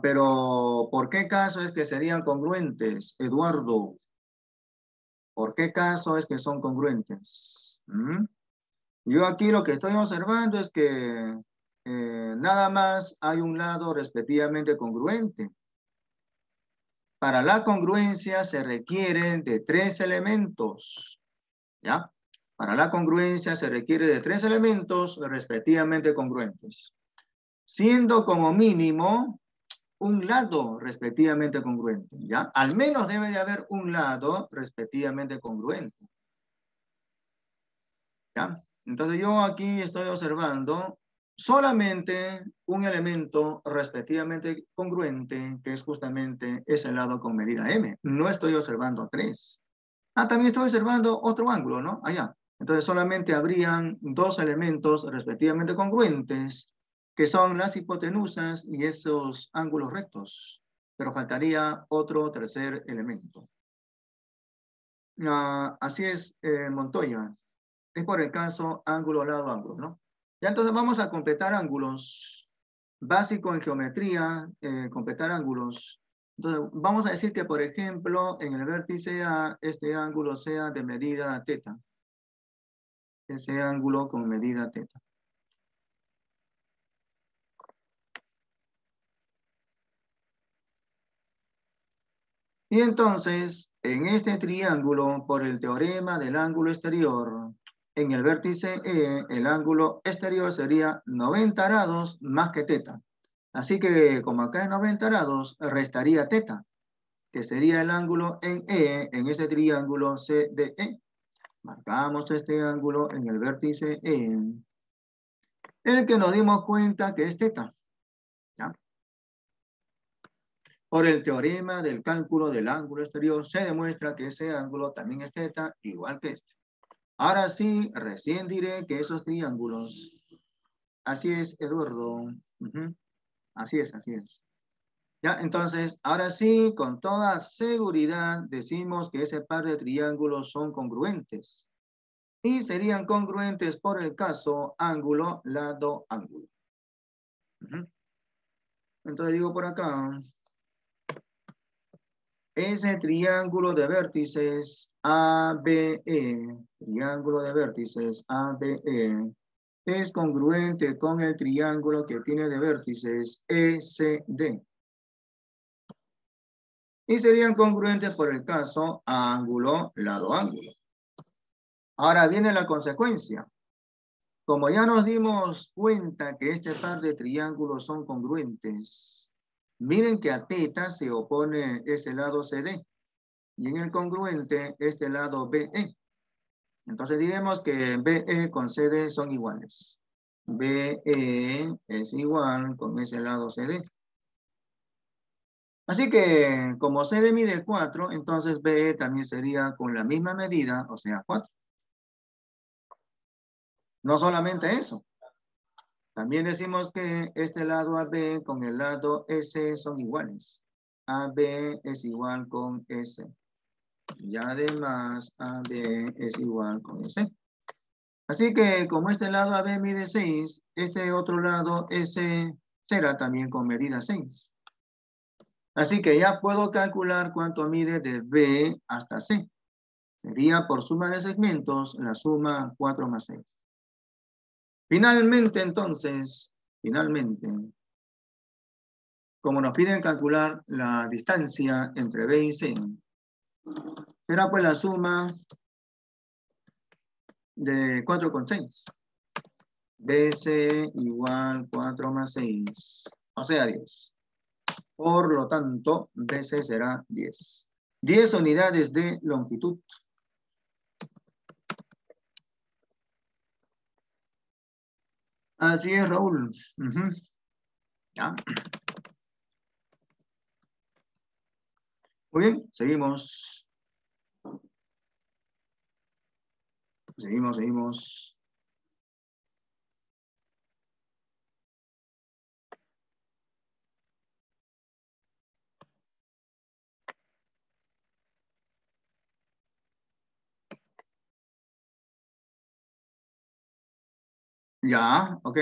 Pero, ¿por qué caso es que serían congruentes, Eduardo? ¿Por qué caso es que son congruentes? Yo aquí lo que estoy observando es que nada más hay un lado respectivamente congruente. Para la congruencia se requieren de 3 elementos, ¿ya? Para la congruencia se requiere de 3 elementos respectivamente congruentes, siendo como mínimo un lado respectivamente congruente, ¿ya? Al menos debe de haber un lado respectivamente congruente, ¿ya? Entonces yo aquí estoy observando solamente un elemento respectivamente congruente, que es justamente ese lado con medida m. No estoy observando 3. También estoy observando otro ángulo, ¿no? Allá. Entonces solamente habrían 2 elementos respectivamente congruentes, que son las hipotenusas y esos ángulos rectos. Pero faltaría otro tercer elemento. Así es, Montoya. Es por el caso ángulo, lado, ángulo, ¿no? Ya entonces vamos a completar ángulos. Básico en geometría, completar ángulos. Entonces, vamos a decir que, por ejemplo, en el vértice A, este ángulo sea de medida teta. Ese ángulo con medida teta. Y entonces, en este triángulo, por el teorema del ángulo exterior, en el vértice E, el ángulo exterior sería 90 grados más que teta. Así que, como acá es 90 grados, restaría teta, que sería el ángulo en E, en ese triángulo CDE. Marcamos este ángulo en el vértice E, el que nos dimos cuenta que es teta, ¿ya? Por el teorema del cálculo del ángulo exterior se demuestra que ese ángulo también es teta, igual que este. Ahora sí, recién diré que esos triángulos, así es, Eduardo. Así es, así es. Ya, entonces, ahora sí, con toda seguridad decimos que ese par de triángulos son congruentes. Y serían congruentes por el caso ángulo, lado, ángulo. Entonces digo por acá, ese triángulo de vértices ABE, triángulo de vértices ABE, es congruente con el triángulo que tiene de vértices ECD. Y serían congruentes por el caso ángulo, lado, ángulo. Ahora viene la consecuencia. Como ya nos dimos cuenta que este par de triángulos son congruentes, Miren que a teta se opone ese lado CD. Y en el congruente, este lado BE. Entonces diremos que BE con CD son iguales. BE es igual con ese lado CD. Así que como CD mide 4, entonces BE también sería con la misma medida, o sea, 4. No solamente eso. También decimos que este lado AB con el lado S son iguales. AB es igual con S. Y además AB es igual con S. Así que como este lado AB mide 6, este otro lado S será también con medida 6. Así que ya puedo calcular cuánto mide de B hasta C. Sería por suma de segmentos la suma 4 más 6. Finalmente, entonces, como nos piden calcular la distancia entre B y C, será pues la suma de 4 con 6. BC igual 4 más 6, o sea 10. Por lo tanto, BC será 10. 10 unidades de longitud. Así es, Raúl. Ya. Muy bien, seguimos. Seguimos. Ya, ok.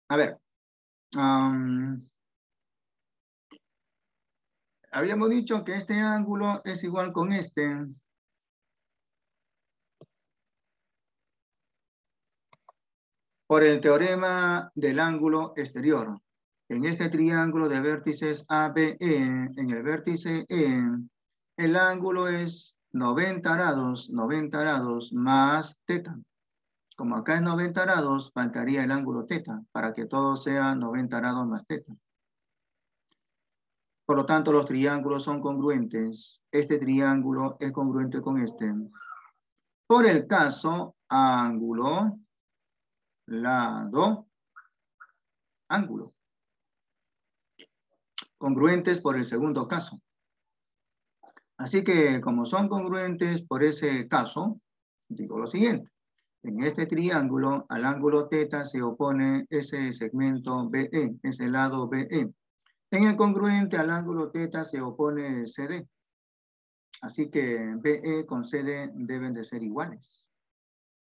A ver. Habíamos dicho que este ángulo es igual con este. Por el teorema del ángulo exterior. En este triángulo de vértices ABE, en el vértice E, el ángulo es 90 grados más teta. Como acá es 90 grados, faltaría el ángulo teta para que todo sea 90 grados más teta. Por lo tanto, los triángulos son congruentes. Este triángulo es congruente con este. Por el caso ángulo, lado, ángulo. Congruentes por el segundo caso. Así que como son congruentes por ese caso, digo lo siguiente. En este triángulo, al ángulo teta se opone ese segmento BE, ese lado BE. En el congruente al ángulo teta se opone CD. Así que BE con CD deben de ser iguales.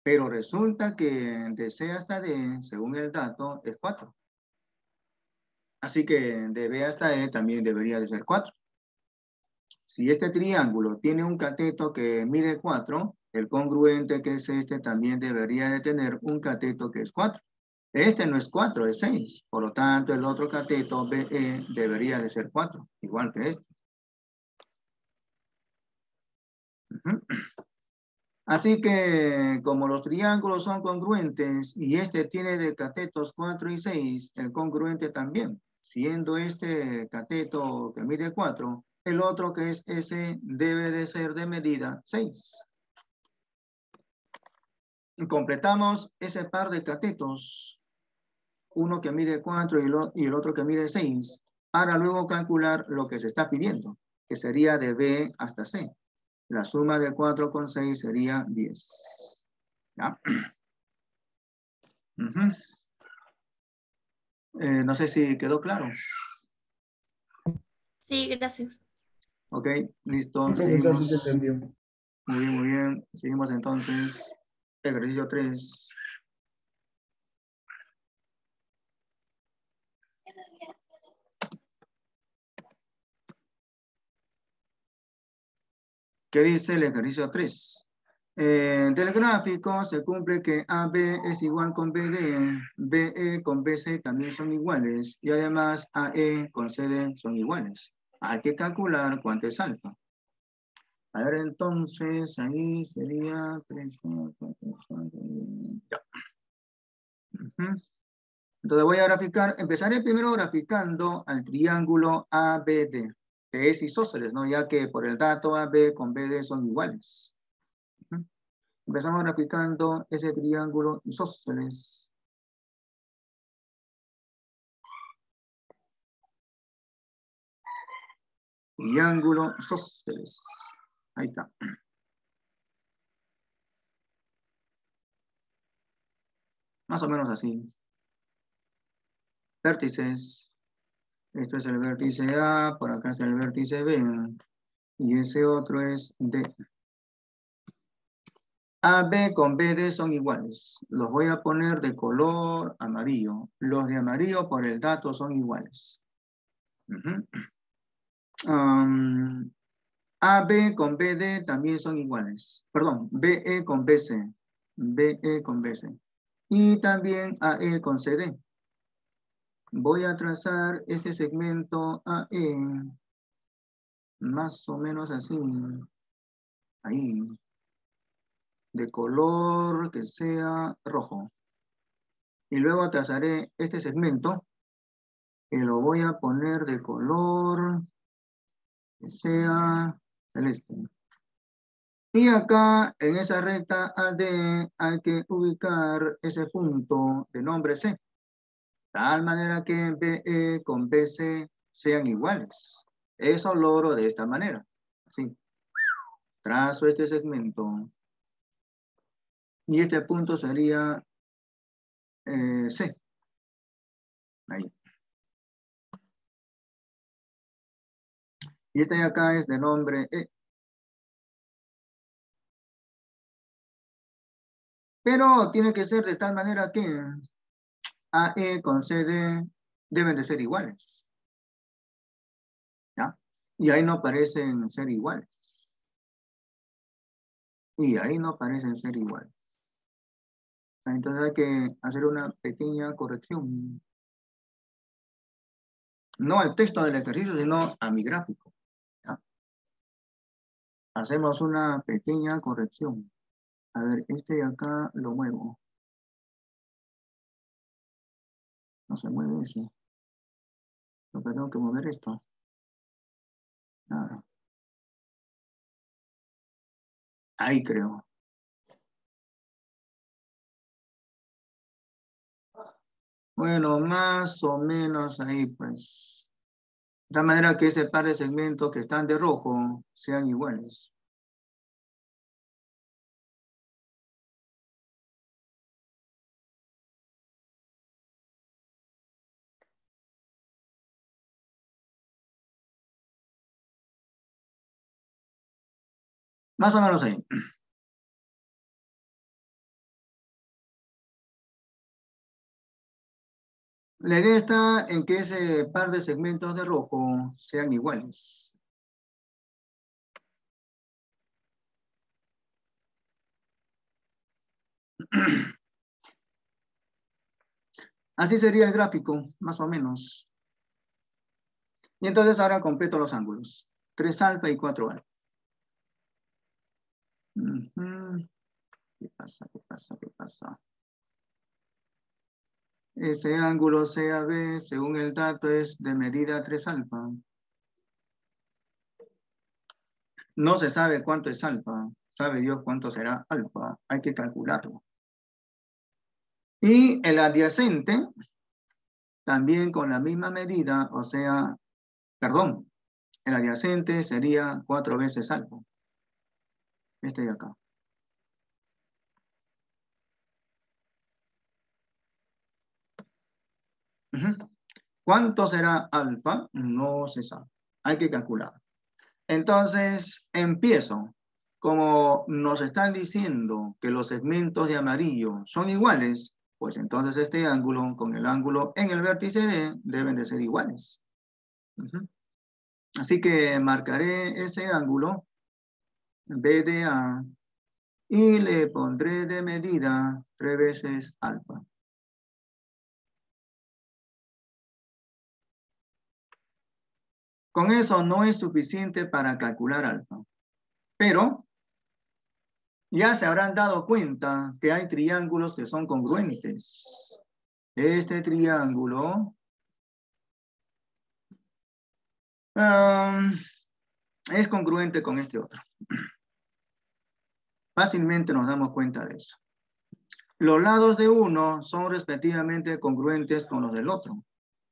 Pero resulta que de C hasta D, según el dato, es 4. Así que de B hasta E también debería de ser 4. Si este triángulo tiene un cateto que mide 4, el congruente que es este también debería de tener un cateto que es 4. Este no es 4, es 6. Por lo tanto, el otro cateto BE debería de ser 4, igual que este. Así que como los triángulos son congruentes y este tiene de catetos 4 y 6, el congruente también, siendo este cateto que mide 4, el otro que es S debe de ser de medida 6. Completamos ese par de catetos, uno que mide 4 y el otro que mide 6, para luego calcular lo que se está pidiendo, que sería de B hasta C. La suma de 4 con 6 sería 10. ¿Ya? No sé si quedó claro. Sí, gracias. Ok, listo. Sí, profesor, sí Seguimos. se entendió. Muy bien. Seguimos entonces. Ejercicio 3. ¿Qué dice el ejercicio 3? Del gráfico se cumple que AB es igual con BD, BE con BC también son iguales y además AE con CD son iguales. Hay que calcular cuánto es alfa. A ver, entonces, ahí sería 3, 4, 5, ya. Entonces voy a graficar, empezaré primero graficando al triángulo ABD, que es isósceles, ¿no? Ya que por el dato AB con BD son iguales. Empezamos graficando ese triángulo isósceles. Triángulo isósceles. Ahí está. Más o menos así. Vértices. Esto es el vértice A, por acá está el vértice B. Y ese otro es D. AB con BD son iguales. Los voy a poner de color amarillo. Los de amarillo por el dato son iguales. AB con BD también son iguales. Perdón, BE con BC. BE con BC. Y también AE con CD. Voy a trazar este segmento AE. Más o menos así. Ahí. De color que sea rojo. Y luego trazaré este segmento. Que lo voy a poner de color que sea celeste. Y acá, en esa recta AD, hay que ubicar ese punto de nombre C. De tal manera que BE con BC sean iguales. Eso logro de esta manera. Así. Trazo este segmento. Y este punto sería C. Ahí. Y este de acá es de nombre E. Pero tiene que ser de tal manera que AE con CD deben de ser iguales. ¿Ya? Y ahí no parecen ser iguales. Y ahí no parecen ser iguales. Entonces hay que hacer una pequeña corrección. No al texto del ejercicio, sino a mi gráfico. ¿Ya? Hacemos una pequeña corrección. A ver, este de acá lo muevo. No se mueve ese. Lo que tengo que mover esto. Nada. Ahí creo. Bueno, más o menos ahí, pues. De tal manera que ese par de segmentos que están de rojo sean iguales. Más o menos ahí. La idea está en que ese par de segmentos de rojo sean iguales. Así sería el gráfico, más o menos. Y entonces ahora completo los ángulos. 3 alfa y 4 alfa. ¿Qué pasa? ¿Qué pasa? ¿Qué pasa? Ese ángulo CAB, según el dato, es de medida 3 alfa. No se sabe cuánto es alfa. Sabe Dios cuánto será alfa. Hay que calcularlo. Y el adyacente, también con la misma medida, o sea, perdón, el adyacente sería 4 veces alfa. Este de acá. ¿Cuánto será alfa? No se sabe. Hay que calcular. Entonces, empiezo. Como nos están diciendo que los segmentos de amarillo son iguales, pues entonces este ángulo con el ángulo en el vértice D deben de ser iguales. Así que marcaré ese ángulo BDA y le pondré de medida 3 veces alfa. Con eso no es suficiente para calcular alfa, pero ya se habrán dado cuenta que hay triángulos que son congruentes. este triángulo es congruente con este otro. Fácilmente nos damos cuenta de eso. Los lados de uno son respectivamente congruentes con los del otro.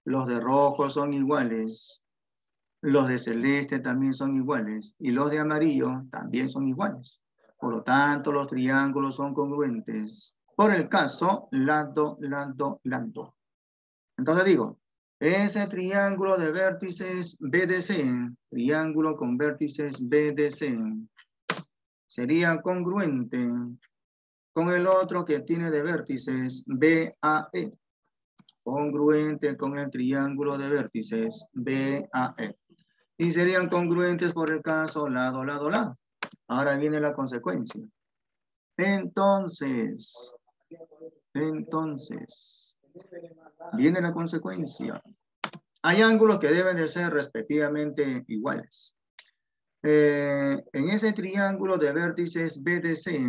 Los de rojo son iguales. Los de celeste también son iguales. Y los de amarillo también son iguales. Por lo tanto, los triángulos son congruentes. Por el caso, lado, lado, lado. Entonces digo, ese triángulo de vértices BDC, triángulo con vértices BDC, sería congruente con el otro que tiene de vértices BAE, congruente con el triángulo de vértices BAE. Y serían congruentes por el caso lado, lado, lado. Ahora viene la consecuencia. Entonces, viene la consecuencia. Hay ángulos que deben de ser respectivamente iguales. En ese triángulo de vértices BDC,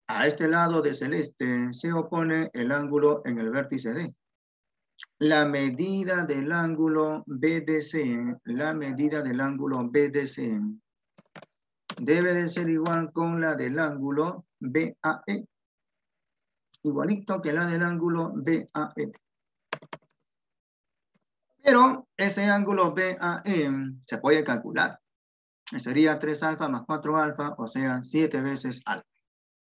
a este lado de celeste se opone el ángulo en el vértice D. La medida del ángulo BDC, debe de ser igual con la del ángulo BAE. Igualito que la del ángulo BAE. Pero ese ángulo BAE se puede calcular. Sería 3 alfa más 4 alfa, o sea, 7 veces alfa.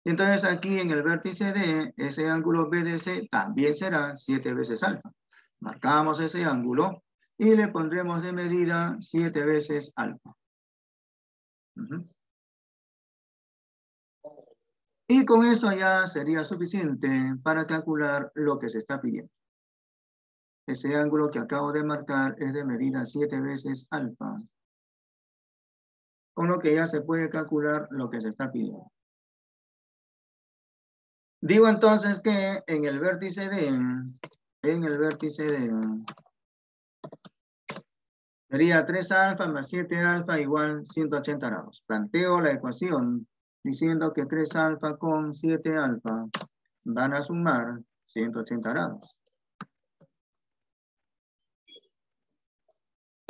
Entonces aquí en el vértice D, ese ángulo BDC también será 7 veces alfa. Marcamos ese ángulo y le pondremos de medida 7 veces alfa. Y con eso ya sería suficiente para calcular lo que se está pidiendo. Ese ángulo que acabo de marcar es de medida 7 veces alfa. Con lo que ya se puede calcular lo que se está pidiendo. Digo entonces que en el vértice D, sería 3 alfa más 7 alfa igual 180 grados. Planteo la ecuación diciendo que 3 alfa con 7 alfa van a sumar 180 grados.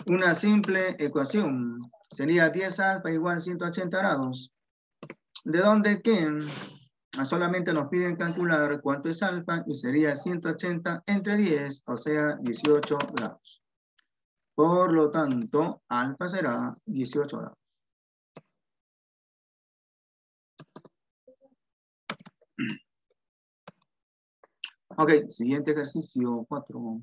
Una simple ecuación sería 10 alfa igual 180 grados. De donde que solamente nos piden calcular cuánto es alfa y sería 180 entre 10, o sea, 18 grados. Por lo tanto, alfa será 18 grados. Ok, siguiente ejercicio 4.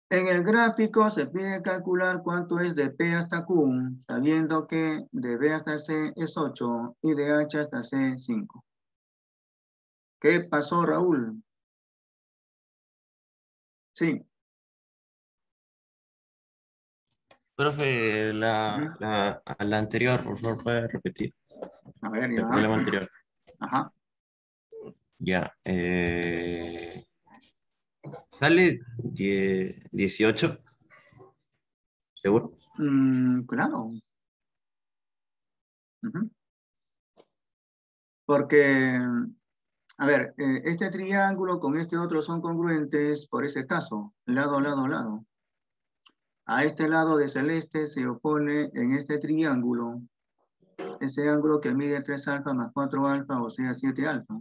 En el gráfico se pide calcular cuánto es de P hasta Q, sabiendo que de B hasta C es 8 y de H hasta C 5. ¿Qué pasó, Raúl? Sí. Profe, la anterior, por favor, puede repetir. A ver, El ya. problema anterior. Ajá. Ya. Sale 18. ¿Seguro? Claro. Porque, a ver, este triángulo con este otro son congruentes por ese caso, lado, lado, lado. A este lado de celeste se opone en este triángulo ese ángulo que mide 3 alfa más 4 alfa, o sea, 7 alfa.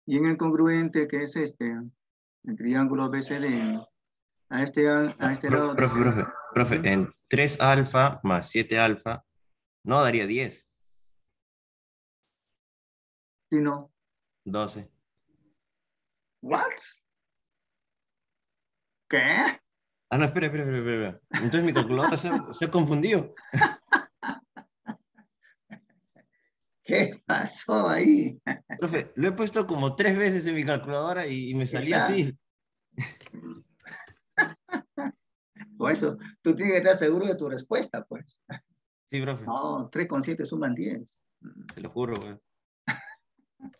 Y en el congruente, que es este, el triángulo BCD, a este lado de celeste. Profe, en 3 alfa más 7 alfa, no daría 10. Sí, no. 12. ¿What? ¿Qué? Ah, no, espera. Entonces mi calculadora se ha confundido. ¿Qué pasó ahí? Profe, lo he puesto como 3 veces en mi calculadora y me salía Claro. así. Por eso, tú tienes que estar seguro de tu respuesta, pues. Sí, profe. No, 3 con 7 suman 10. Se lo juro, güey.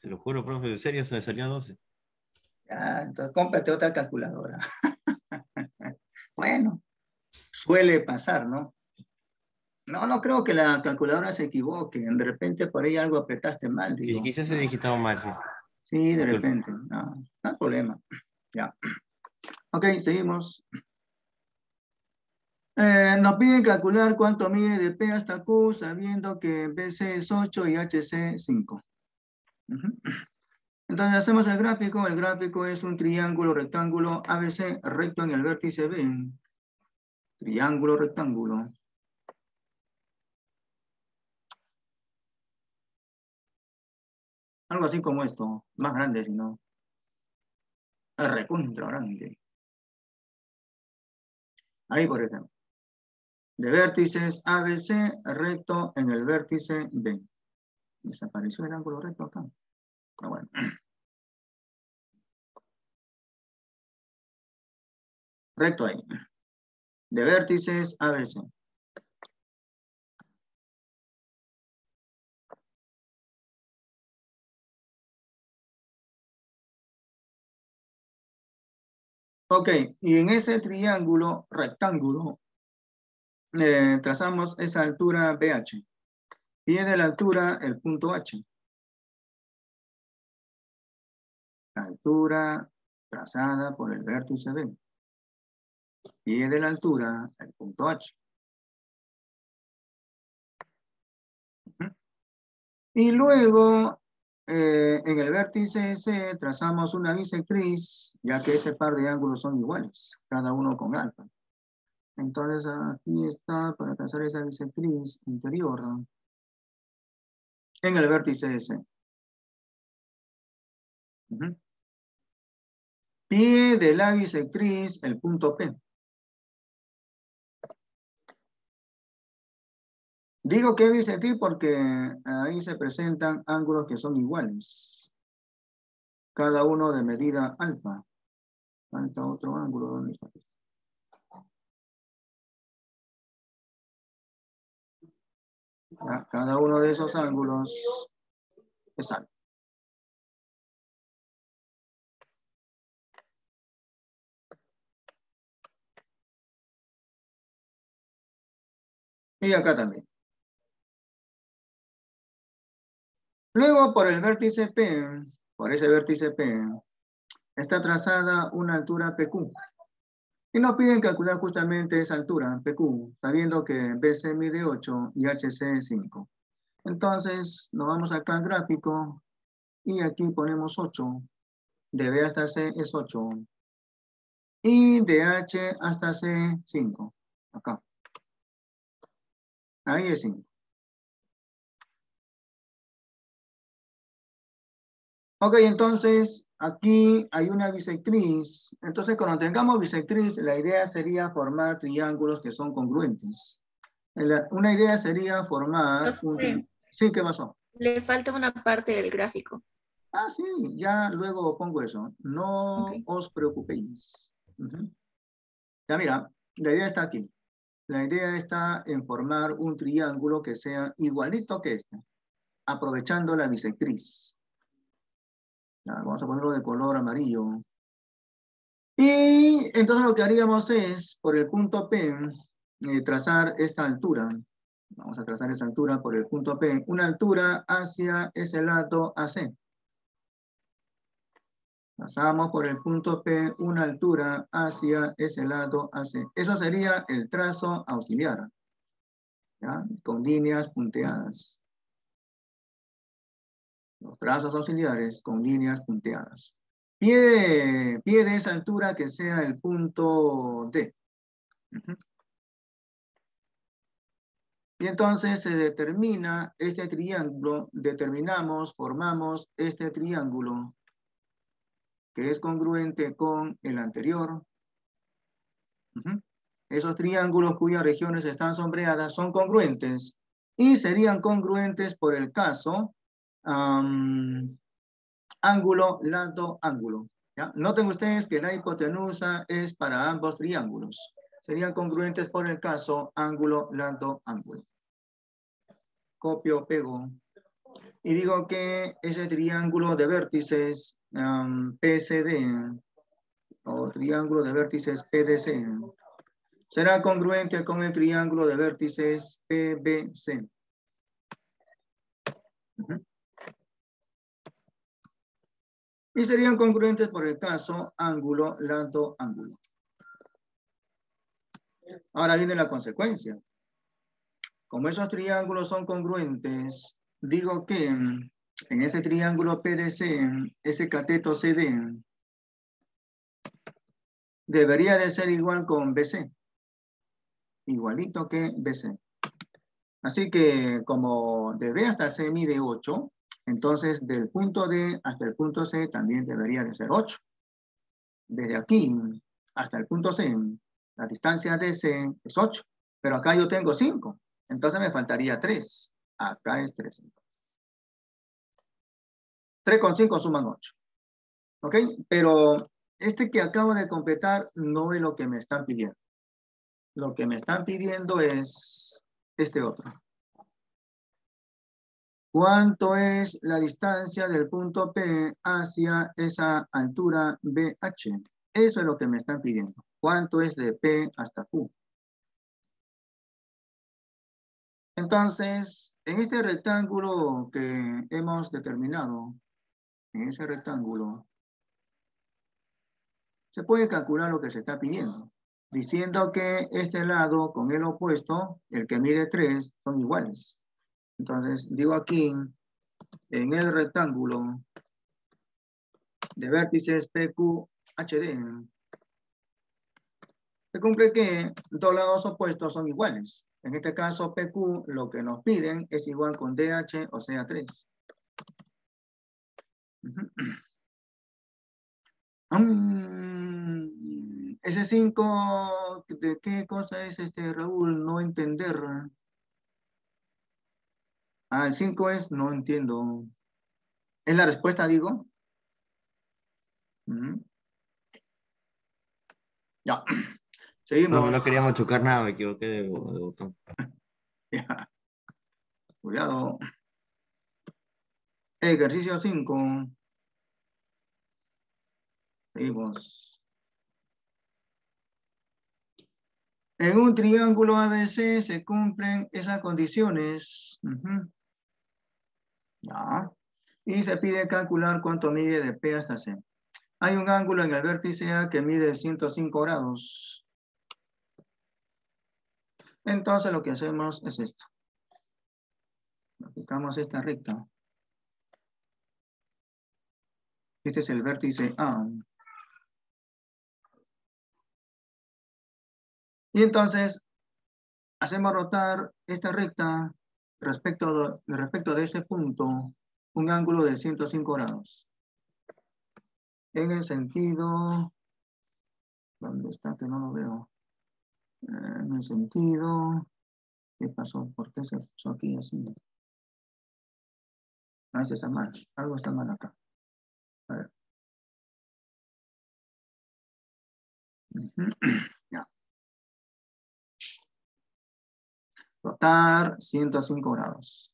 Se lo juro, profe. En serio, se me salió 12. Ah, entonces cómprate otra calculadora. Bueno, suele pasar, ¿no? No creo que la calculadora se equivoque. De repente por ahí algo apretaste mal, Y digo. quizás he digitado mal, sí. Sí, de Disculpe. repente. No hay problema. Ya. Ok, seguimos. Nos piden calcular cuánto mide de P hasta Q, sabiendo que BC es 8 y HC 5. Entonces hacemos el gráfico. El gráfico es un triángulo rectángulo ABC recto en el vértice B. Triángulo rectángulo. Algo así como esto. Más grande, si no. Recontra grande. Ahí, por ejemplo. De vértices ABC recto en el vértice B. Desapareció el ángulo recto acá. Pero bueno. Recto ahí. De vértices ABC. Ok, y en ese triángulo rectángulo trazamos esa altura BH. Pie de la altura el punto H. La altura trazada por el vértice B. Pie de la altura el punto H. Y luego en el vértice C trazamos una bisectriz, ya que ese par de ángulos son iguales, cada uno con alfa. Entonces aquí está para trazar esa bisectriz interior en el vértice C. Pie de la bisectriz, el punto P. Digo que bisectriz porque ahí se presentan ángulos que son iguales. Cada uno de medida alfa. Falta otro ángulo. ¿Dónde está? Cada uno de esos ángulos es alfa. Y acá también. Luego por el vértice P, por ese vértice P, está trazada una altura PQ. Y nos piden calcular justamente esa altura, PQ, sabiendo que BC mide 8 y HC 5. Entonces, nos vamos acá al gráfico y aquí ponemos 8. De B hasta C es 8. Y de H hasta C, 5. Acá. Ahí es 5. Ok, entonces aquí hay una bisectriz. Entonces cuando tengamos bisectriz, la idea sería formar triángulos que son congruentes. Una idea sería formar un triángulo. Sí, ¿qué pasó? Le falta una parte del gráfico. Ah, sí, ya luego pongo eso. No Ok. os preocupéis. Ya mira, la idea está aquí. La idea está en formar un triángulo que sea igualito que este, aprovechando la bisectriz. Ya, vamos a ponerlo de color amarillo. Y entonces lo que haríamos es, por el punto P, trazar esta altura. Vamos a trazar esa altura por el punto P. Una altura hacia ese lado AC. Trazamos por el punto P una altura hacia ese lado AC. Eso sería el trazo auxiliar. ¿Ya? Con líneas punteadas. Los trazos auxiliares con líneas punteadas. Pie de esa altura que sea el punto D. Y entonces se determina este triángulo, formamos este triángulo que es congruente con el anterior. Esos triángulos cuyas regiones están sombreadas son congruentes y serían congruentes por el caso ángulo, lado, ángulo. ¿Ya? Noten ustedes que la hipotenusa es para ambos triángulos. Serían congruentes por el caso ángulo, lado, ángulo. Copio, pego. Y digo que ese triángulo de vértices PCD o triángulo de vértices PDC será congruente con el triángulo de vértices PBC. Y serían congruentes por el caso ángulo, lado, ángulo. Ahora viene la consecuencia. Como esos triángulos son congruentes, digo que en ese triángulo PDC, ese cateto CD, debería de ser igual con BC. Igualito que BC. Así que como de B hasta C mide 8, entonces del punto D hasta el punto C también debería de ser 8. Desde aquí hasta el punto C, la distancia DC es 8. Pero acá yo tengo 5. Entonces me faltaría 3. Acá es 3. 3 con 5 suman 8. ¿Ok? Pero este que acabo de completar no es lo que me están pidiendo. Lo que me están pidiendo es este otro. ¿Cuánto es la distancia del punto P hacia esa altura BH? Eso es lo que me están pidiendo. ¿Cuánto es de P hasta Q? Entonces, en este rectángulo que hemos determinado, en ese rectángulo, se puede calcular lo que se está pidiendo, diciendo que este lado con el opuesto, el que mide 3, son iguales. Entonces, digo aquí, en el rectángulo de vértices PQHD, se cumple que dos lados opuestos son iguales. En este caso, PQ, lo que nos piden es igual con DH, o sea, 3. Ese 5, ¿de qué cosa es Raúl? No entender. El 5 es, no entiendo. ¿Es la respuesta, digo? Ya. Seguimos. No queríamos chocar nada, me equivoqué de botón. Ya. Cuidado. Ejercicio 5. Seguimos. En un triángulo ABC se cumplen esas condiciones. Ya. Y se pide calcular cuánto mide de P hasta C. Hay un ángulo en el vértice A que mide 105 grados. Entonces lo que hacemos es esto. Aplicamos esta recta. Este es el vértice A. Y entonces hacemos rotar esta recta respecto de ese punto, un ángulo de 105 grados. En el sentido, ¿dónde está? Que no lo veo. En el sentido, ¿qué pasó? ¿Por qué se puso aquí así? Este está mal, algo está mal acá. A ver. Ya. Rotar 105 grados.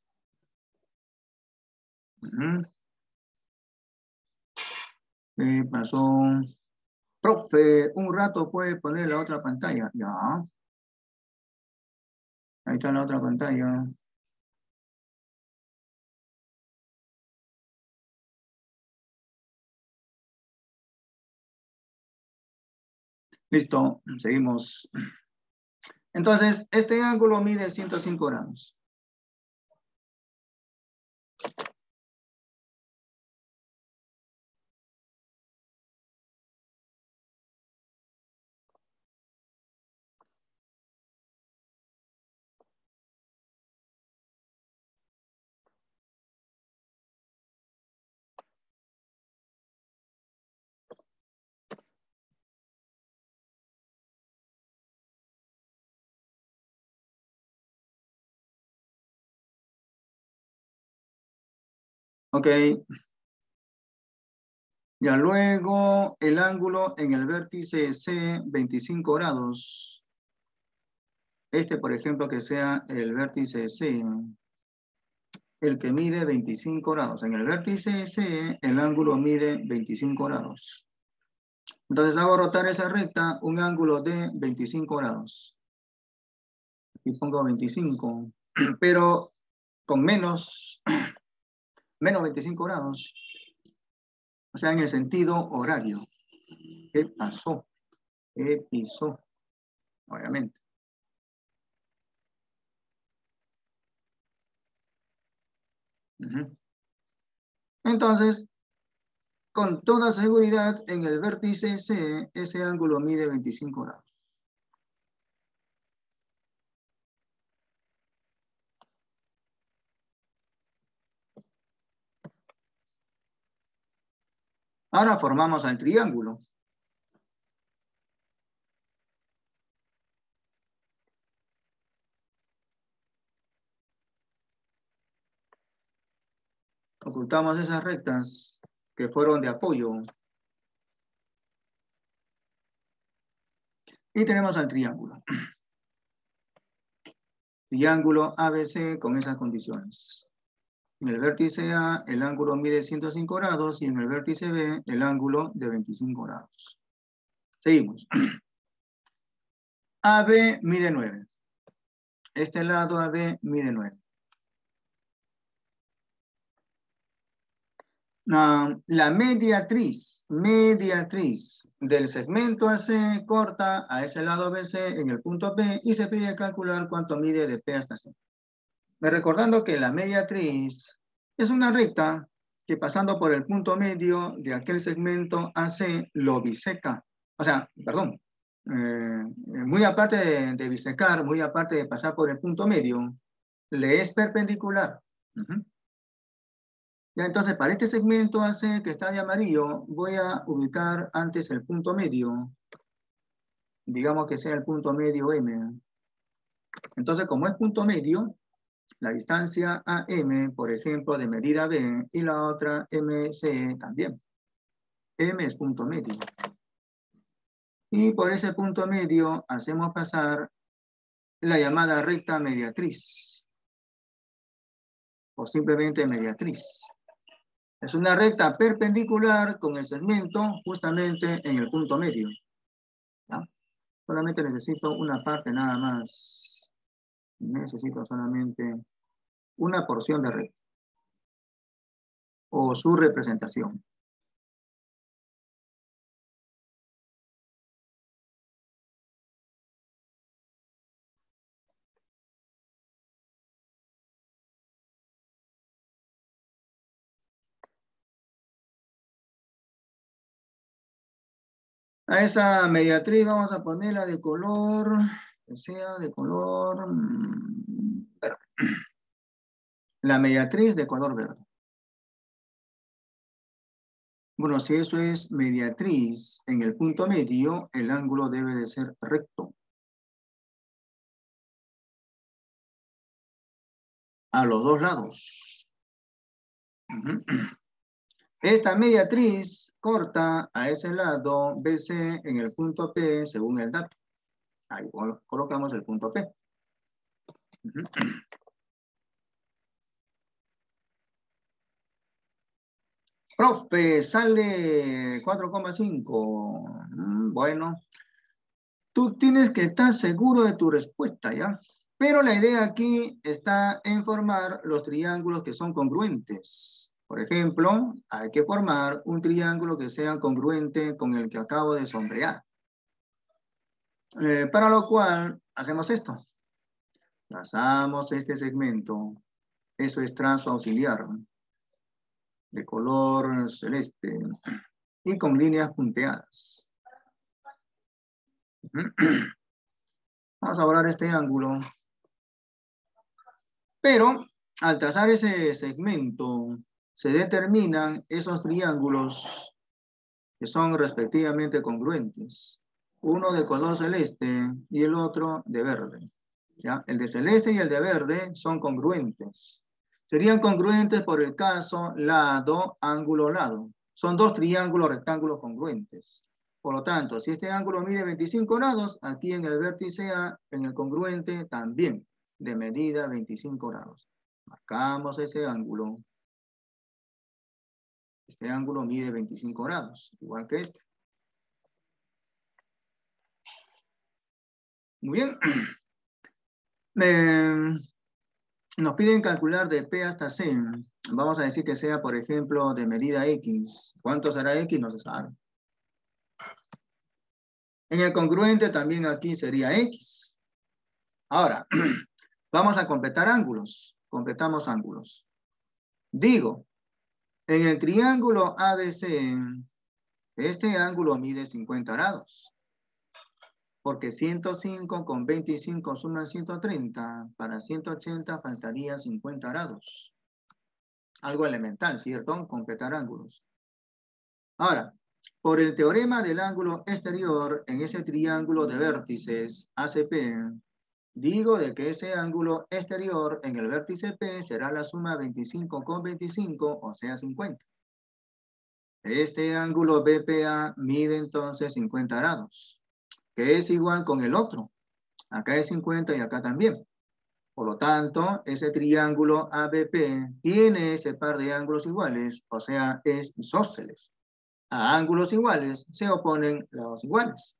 ¿Qué pasó? Profe, un rato puede poner la otra pantalla. Ya. Ahí está la otra pantalla. Listo, seguimos. Entonces, este ángulo mide 105 grados. Ok. Ya luego el ángulo en el vértice C, 25 grados. Por ejemplo, que sea el vértice C. el que mide 25 grados. En el vértice C, el ángulo mide 25 grados. Entonces hago rotar esa recta un ángulo de 25 grados. Aquí pongo 25, pero con menos 25 grados. O sea, en el sentido horario. ¿Qué pasó? ¿Qué pisó? Obviamente. Entonces, con toda seguridad, en el vértice C, ese ángulo mide 25 grados. Ahora formamos el triángulo. Ocultamos esas rectas que fueron de apoyo. Y tenemos al triángulo. Triángulo ABC con esas condiciones. En el vértice A, el ángulo mide 105 grados y en el vértice B, el ángulo de 25 grados. Seguimos. AB mide 9. Este lado AB mide 9. La mediatriz del segmento AC corta a ese lado BC en el punto P y se pide calcular cuánto mide de P hasta C. Recordando que la mediatriz es una recta que pasando por el punto medio de aquel segmento AC lo biseca. O sea, perdón, muy aparte de bisecar, muy aparte de pasar por el punto medio, le es perpendicular. Ya, entonces, para este segmento AC que está de amarillo, voy a ubicar antes el punto medio. Digamos que sea el punto medio M. Entonces, como es punto medio, la distancia AM, por ejemplo, de medida B, y la otra MC también. M es punto medio. Y por ese punto medio hacemos pasar la llamada recta mediatriz. O simplemente mediatriz. Es una recta perpendicular con el segmento justamente en el punto medio. ¿Ya? Solamente necesito una parte nada más. Necesito solamente una porción de recta. O su representación. A esa mediatriz vamos a ponerla de color, que sea de color verde. La mediatriz de color verde. Bueno, si eso es mediatriz en el punto medio, el ángulo debe de ser recto. A los dos lados. Esta mediatriz corta a ese lado BC en el punto P según el dato. Ahí colocamos el punto P. Profe, sale 4,5. Bueno, tú tienes que estar seguro de tu respuesta, ¿ya? Pero la idea aquí está en formar los triángulos que son congruentes. Por ejemplo, hay que formar un triángulo que sea congruente con el que acabo de sombrear. Para lo cual, hacemos esto. Trazamos este segmento. Eso es trazo auxiliar. De color celeste. Y con líneas punteadas. Vamos a borrar este ángulo. Pero, al trazar ese segmento, se determinan esos triángulos que son respectivamente congruentes. Uno de color celeste y el otro de verde. ¿Ya? El de celeste y el de verde son congruentes. Serían congruentes por el caso lado, ángulo, lado. Son dos triángulos rectángulos congruentes. Por lo tanto, si este ángulo mide 25 grados, aquí en el vértice A, en el congruente también, de medida 25 grados. Marcamos ese ángulo. Este ángulo mide 25 grados, igual que este. Muy bien. Nos piden calcular de P hasta C. Vamos a decir que sea, por ejemplo, de medida X. ¿Cuánto será X? No se sabe. En el congruente también aquí sería X. Ahora, vamos a completar ángulos. Completamos ángulos. Digo, en el triángulo ABC, este ángulo mide 50 grados. Porque 105 con 25 suman 130. Para 180 faltaría 50 grados. Algo elemental, ¿cierto? Completar ángulos. Ahora, por el teorema del ángulo exterior en ese triángulo de vértices ACP, digo de que ese ángulo exterior en el vértice P será la suma 25 con 25, o sea 50. Este ángulo BPA mide entonces 50 grados, que es igual con el otro. Acá es 50 y acá también. Por lo tanto, ese triángulo ABP tiene ese par de ángulos iguales, o sea, es isósceles. A ángulos iguales se oponen lados iguales.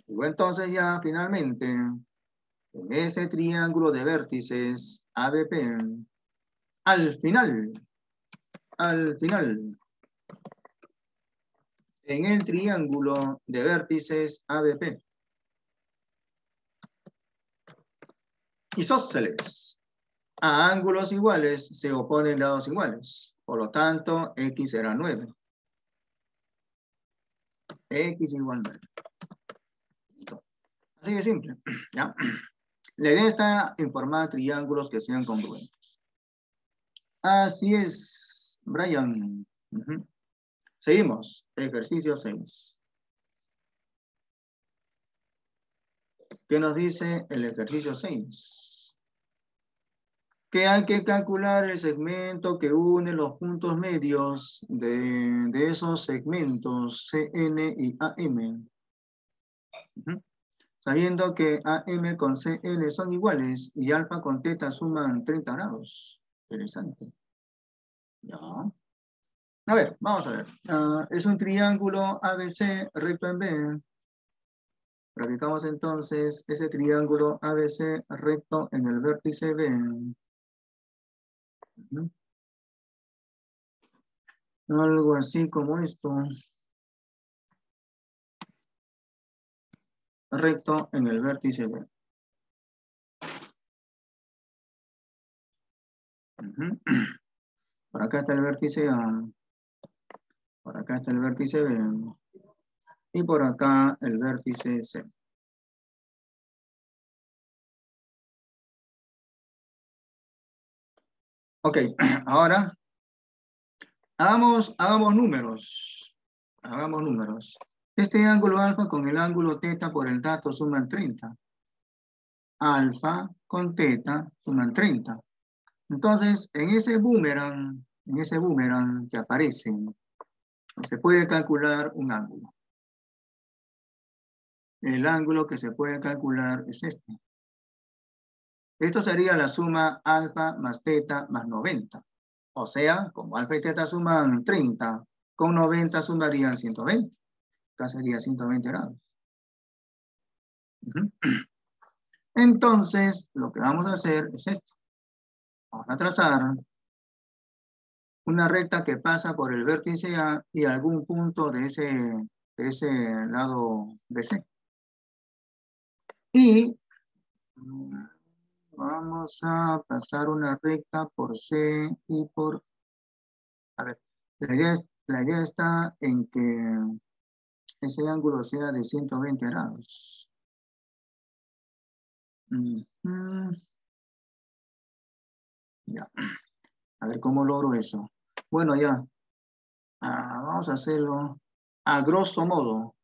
Digo entonces ya finalmente, en ese triángulo de vértices ABP, al final, en el triángulo de vértices ABP, isósceles, a ángulos iguales se oponen lados iguales. Por lo tanto, X será 9. X igual 9. Así de simple, ¿ya? La idea está en formar triángulos que sean congruentes. Así es, Brian. Seguimos, ejercicio 6. ¿Qué nos dice el ejercicio 6? Que hay que calcular el segmento que une los puntos medios de esos segmentos CN y AM. Sabiendo que AM con CN son iguales y alfa con teta suman 30 grados. Interesante. Ya. A ver, vamos a ver. Es un triángulo ABC recto en B. Graficamos entonces ese triángulo ABC recto en el vértice B. Algo así como esto. Recto en el vértice B. Por acá está el vértice A. Por acá está el vértice B. Y por acá el vértice C. Ok, ahora hagamos números. Hagamos números. Este ángulo alfa con el ángulo teta por el dato suman 30. Alfa con teta suman 30. Entonces, en ese boomerang que aparece, se puede calcular un ángulo. El ángulo que se puede calcular es este. Esto sería la suma alfa más teta más 90. O sea, como alfa y teta suman 30, con 90 sumarían 120. Acá sería 120 grados. Entonces, lo que vamos a hacer es esto. Vamos a trazar una recta que pasa por el vértice A y algún punto de ese lado BC. Y vamos a pasar una recta por C y por... A ver, la idea está en que ese ángulo sea de 120 grados. Ya. A ver cómo logro eso. Bueno, ya. Vamos a hacerlo a grosso modo.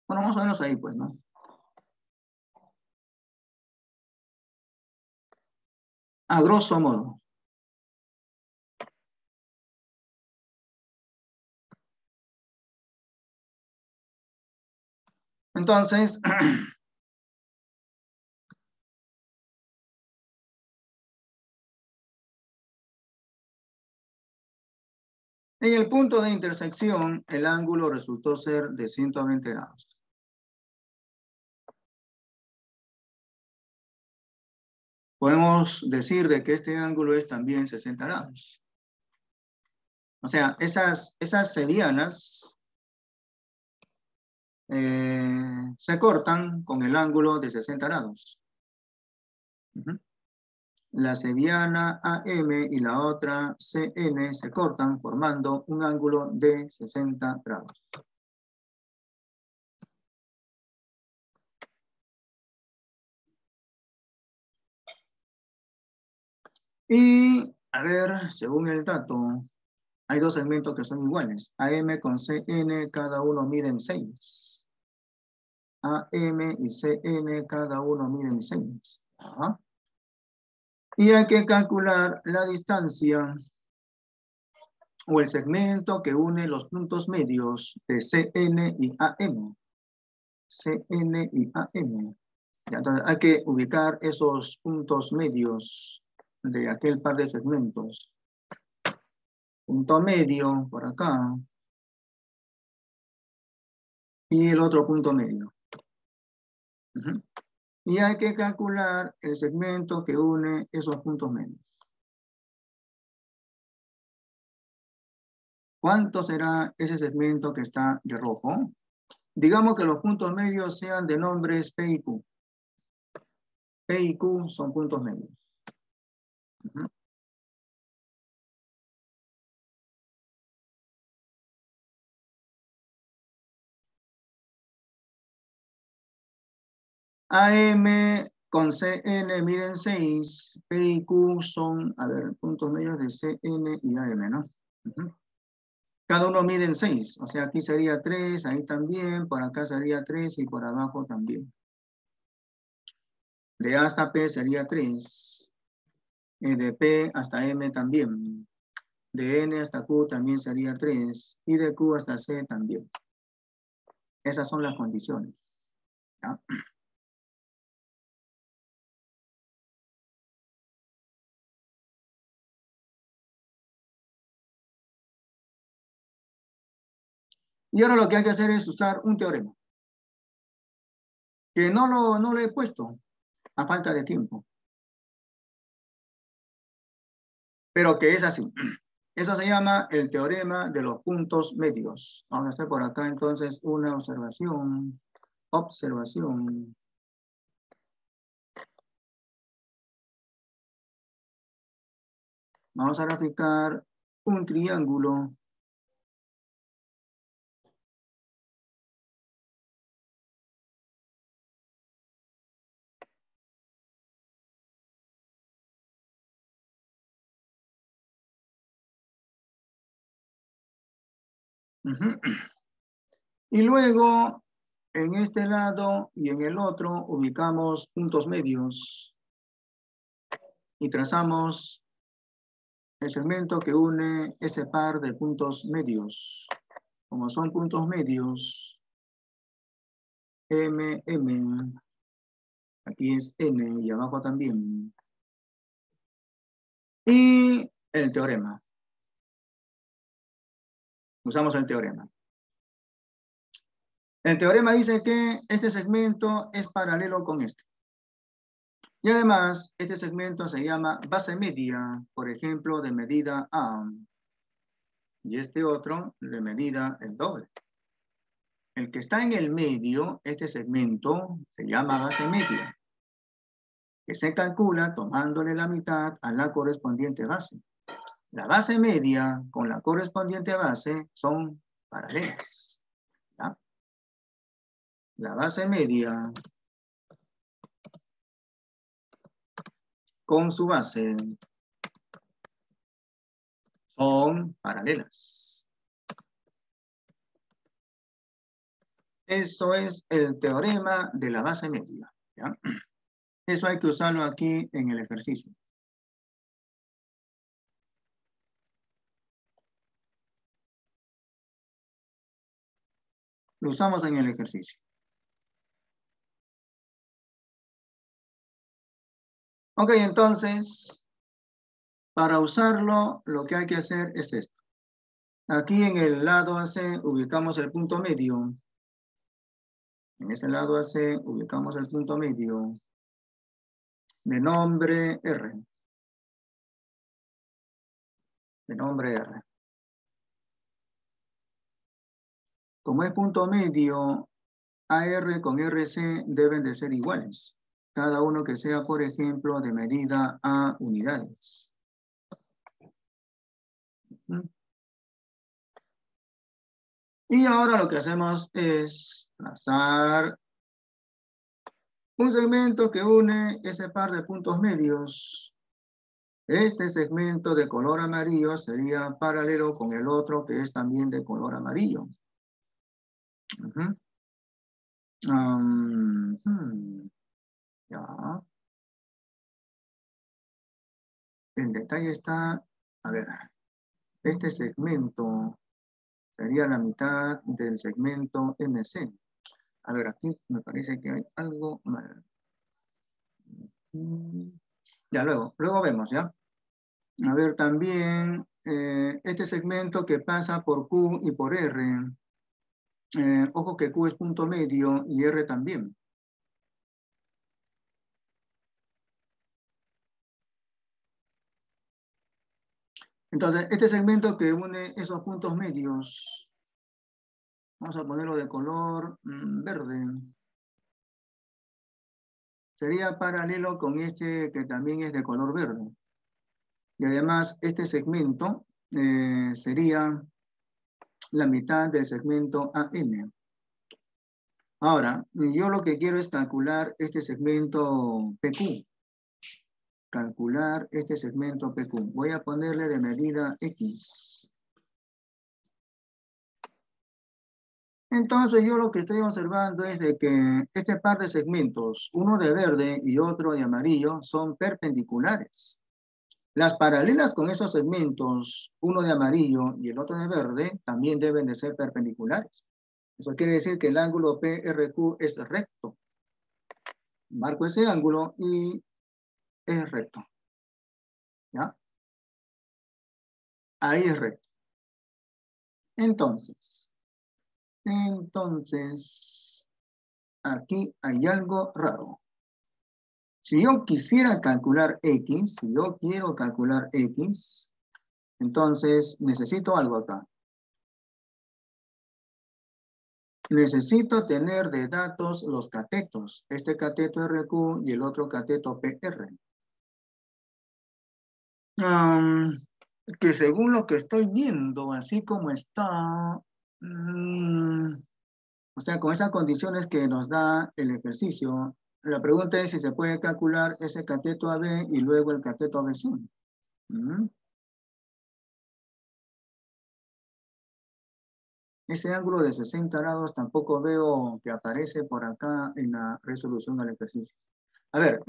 Bueno, más o menos ahí, pues, ¿no? A grosso modo. Entonces, En el punto de intersección, el ángulo resultó ser de 120 grados. Podemos decir de que este ángulo es también 60 grados. O sea, esas medianas se cortan con el ángulo de 60 grados. La mediana AM y la otra CN se cortan formando un ángulo de 60 grados. Y, a ver, según el dato, hay dos segmentos que son iguales. AM con CN, cada uno miden 6. AM y CN, cada uno miden 6. Ajá. Y hay que calcular la distancia o el segmento que une los puntos medios de CN y AM. CN y AM. Ya, entonces hay que ubicar esos puntos medios de aquel par de segmentos. Punto medio por acá. Y el otro punto medio. Y hay que calcular el segmento que une esos puntos medios. ¿Cuánto será ese segmento que está de rojo? Digamos que los puntos medios sean de nombres P y Q. P y Q son puntos medios. AM con CN miden 6, P y Q son, a ver, puntos medios de CN y AM, ¿no? Cada uno miden 6, o sea, aquí sería 3, ahí también, por acá sería 3 y por abajo también. De A hasta P sería 3, de P hasta M también, de N hasta Q también sería 3, y de Q hasta C también. Esas son las condiciones. ¿Ya? Y ahora lo que hay que hacer es usar un teorema. Que no lo he puesto a falta de tiempo. Pero que es así. Eso se llama el teorema de los puntos medios. Vamos a hacer por acá entonces una observación. Observación. Vamos a graficar un triángulo. Y luego, en este lado y en el otro, ubicamos puntos medios. Y trazamos el segmento que une ese par de puntos medios. Como son puntos medios, M, M, aquí es N y abajo también. Y el teorema. Usamos el teorema. El teorema dice que este segmento es paralelo con este. Y además, este segmento se llama base media, por ejemplo, de medida A. Y este otro de medida el doble. El que está en el medio, este segmento, se llama base media, que se calcula tomándole la mitad a la correspondiente base. La base media con la correspondiente base son paralelas. ¿Ya? La base media con su base son paralelas. Eso es el teorema de la base media. ¿Ya? Eso hay que usarlo aquí en el ejercicio. Lo usamos en el ejercicio. Ok, entonces, para usarlo, lo que hay que hacer es esto. Aquí en el lado AC ubicamos el punto medio. En ese lado AC ubicamos el punto medio de nombre R. De nombre R. Como es punto medio, AR con RC deben de ser iguales. Cada uno que sea, por ejemplo, de medida a unidades. Y ahora lo que hacemos es trazar un segmento que une ese par de puntos medios. Este segmento de color amarillo sería paralelo con el otro que es también de color amarillo. Ya. El detalle está, a ver, este segmento sería la mitad del segmento MC. A ver, aquí me parece que hay algo mal. Ya, luego vemos, ¿ya? A ver, también este segmento que pasa por Q y por R. Ojo que Q es punto medio y R también. Entonces, este segmento que une esos puntos medios, vamos a ponerlo de color verde. Sería paralelo con este que también es de color verde. Y además, este segmento sería la mitad del segmento AM. Ahora, yo lo que quiero es calcular este segmento PQ. Calcular este segmento PQ. Voy a ponerle de medida X. Entonces yo lo que estoy observando es de que este par de segmentos, uno de verde y otro de amarillo, son perpendiculares. Las paralelas con esos segmentos, uno de amarillo y el otro de verde, también deben de ser perpendiculares. Eso quiere decir que el ángulo PRQ es recto. Marco ese ángulo y es recto. ¿Ya? Ahí es recto. Entonces, aquí hay algo raro. Si yo quisiera calcular X, si yo quiero calcular X, entonces necesito algo acá. Necesito tener de datos los catetos. Este cateto RQ y el otro cateto PR. Que según lo que estoy viendo, así como está, o sea, con esas condiciones que nos da el ejercicio, la pregunta es si se puede calcular ese cateto AB y luego el cateto ABC. Ese ángulo de 60 grados tampoco veo que aparece por acá en la resolución del ejercicio. A ver,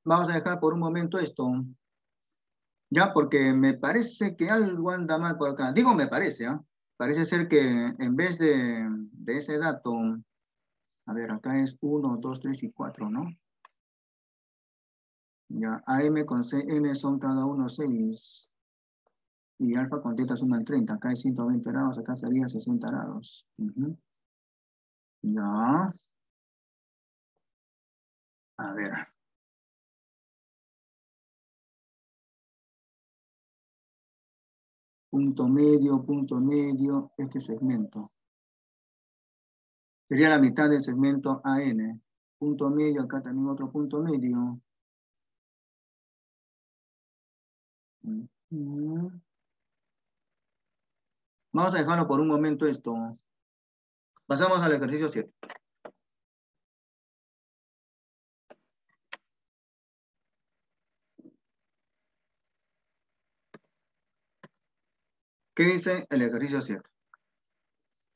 vamos a dejar por un momento esto. Ya, porque me parece que algo anda mal por acá. Digo, me parece, ¿ah? Parece ser que en vez de ese dato, a ver, acá es 1, 2, 3 y 4, ¿no? Ya, AM con CN son cada uno 6. Y alfa con teta suman 30. Acá es 120 grados, acá sería 60 grados. Ya. A ver. Punto medio, este segmento. Sería la mitad del segmento AN. Punto medio, acá también otro punto medio. Vamos a dejarlo por un momento esto. Pasamos al ejercicio 7. ¿Qué dice el ejercicio 7?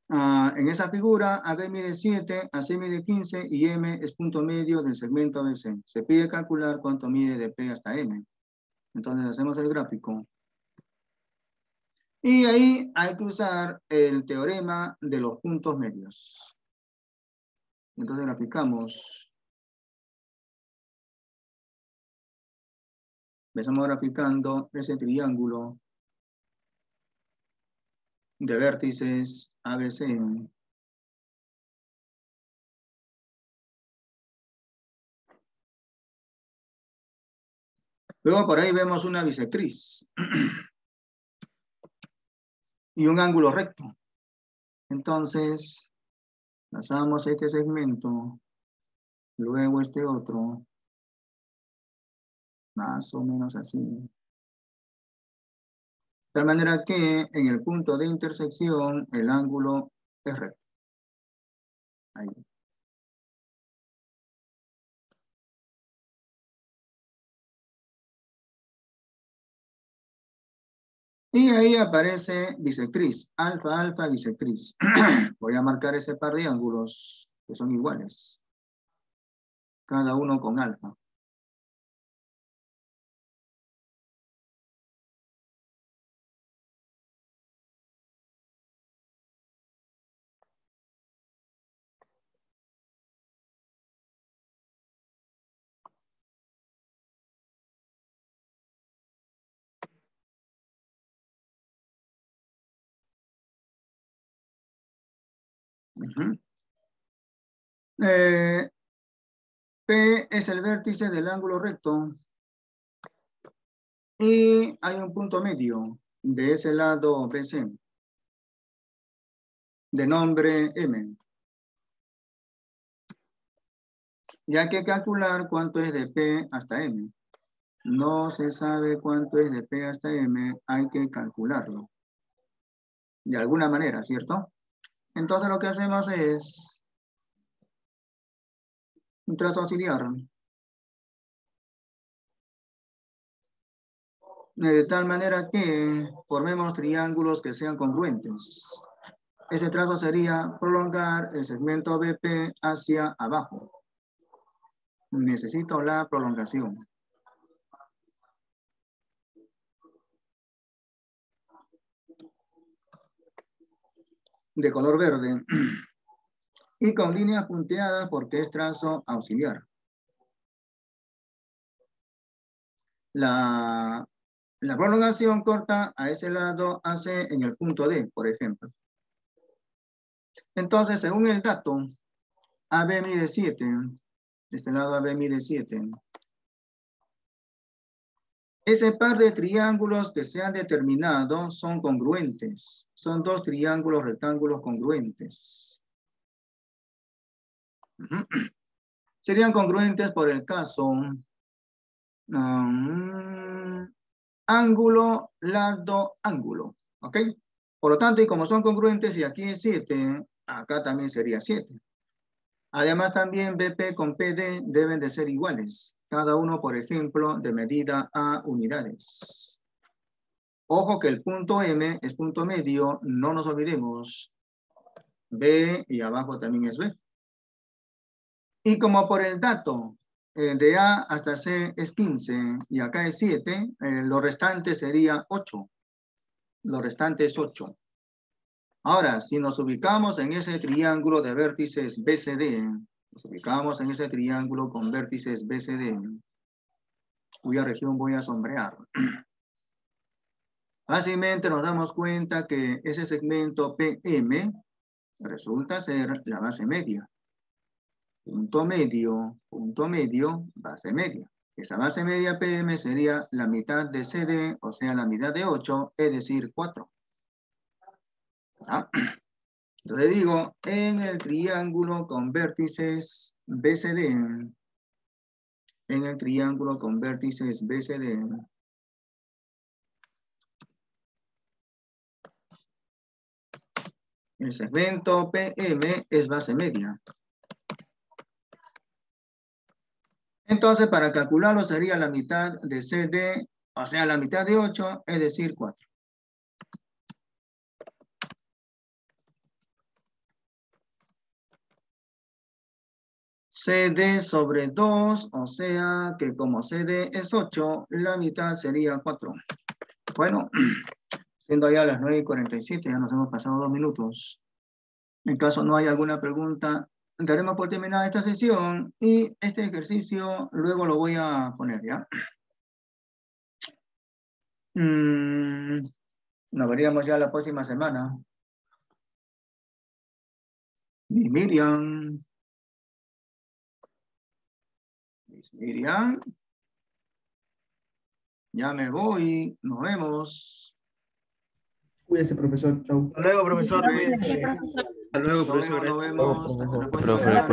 En esa figura, AB mide 7, AC mide 15 y M es punto medio del segmento ABC. Se pide calcular cuánto mide de P hasta M. Entonces hacemos el gráfico. Y ahí hay que usar el teorema de los puntos medios. Entonces graficamos. Empezamos graficando ese triángulo de vértices ABC. Luego por ahí vemos una bisectriz y un ángulo recto. Entonces, trazamos este segmento, luego este otro, más o menos así. De tal manera que en el punto de intersección el ángulo es recto. Ahí. Y ahí aparece bisectriz, alfa, alfa, bisectriz. Voy a marcar ese par de ángulos que son iguales, cada uno con alfa. Uh-huh. P es el vértice del ángulo recto y hay un punto medio de ese lado BC de nombre M. Y hay que calcular cuánto es de P hasta M. No se sabe cuánto es de P hasta M, hay que calcularlo. De alguna manera, ¿cierto? Entonces lo que hacemos es un trazo auxiliar. De tal manera que formemos triángulos que sean congruentes. Ese trazo sería prolongar el segmento BP hacia abajo. Necesito la prolongación. De color verde. Y con líneas punteadas porque es trazo auxiliar. La prolongación corta a ese lado hace en el punto D, por ejemplo. Entonces, según el dato, AB mide 7. De este lado AB mide 7. Ese par de triángulos que se han determinado son congruentes. Son dos triángulos rectángulos congruentes. Serían congruentes por el caso ángulo, lado, ángulo. ¿Ok? Por lo tanto, y como son congruentes, y aquí es 7, acá también sería 7. Además, también BP con PD deben de ser iguales. Cada uno, por ejemplo, de medida a unidades. Ojo que el punto M es punto medio, no nos olvidemos. B y abajo también es B. Y como por el dato de A hasta C es 15 y acá es 7, lo restante sería 8. Lo restante es 8. Ahora, si nos ubicamos en ese triángulo de vértices BCD, nos ubicamos en ese triángulo con vértices BCD, cuya región voy a sombrear. Fácilmente nos damos cuenta que ese segmento PM resulta ser la base media. Punto medio, base media. Esa base media PM sería la mitad de CD, o sea, la mitad de 8, es decir, 4. ¿Ah? Entonces digo, en el triángulo con vértices BCD, en el triángulo con vértices BCD, el segmento PM es base media. Entonces, para calcularlo sería la mitad de CD, o sea, la mitad de 8, es decir, 4. CD sobre 2, o sea que como CD es 8, la mitad sería 4. Bueno, siendo ya las 9:47, ya nos hemos pasado 2 minutos. En caso no haya alguna pregunta, daremos por terminada esta sesión y este ejercicio luego lo voy a poner, ¿ya? Nos veríamos ya la próxima semana. Y Miriam. Miriam. Ya me voy. Nos vemos. Cuídese, profesor. Chau. Hasta luego, profesor. Cuídense. Sí, profesor. Hasta luego, Nos profesor. vemos, nos vemos. Hasta la próxima Profe, semana.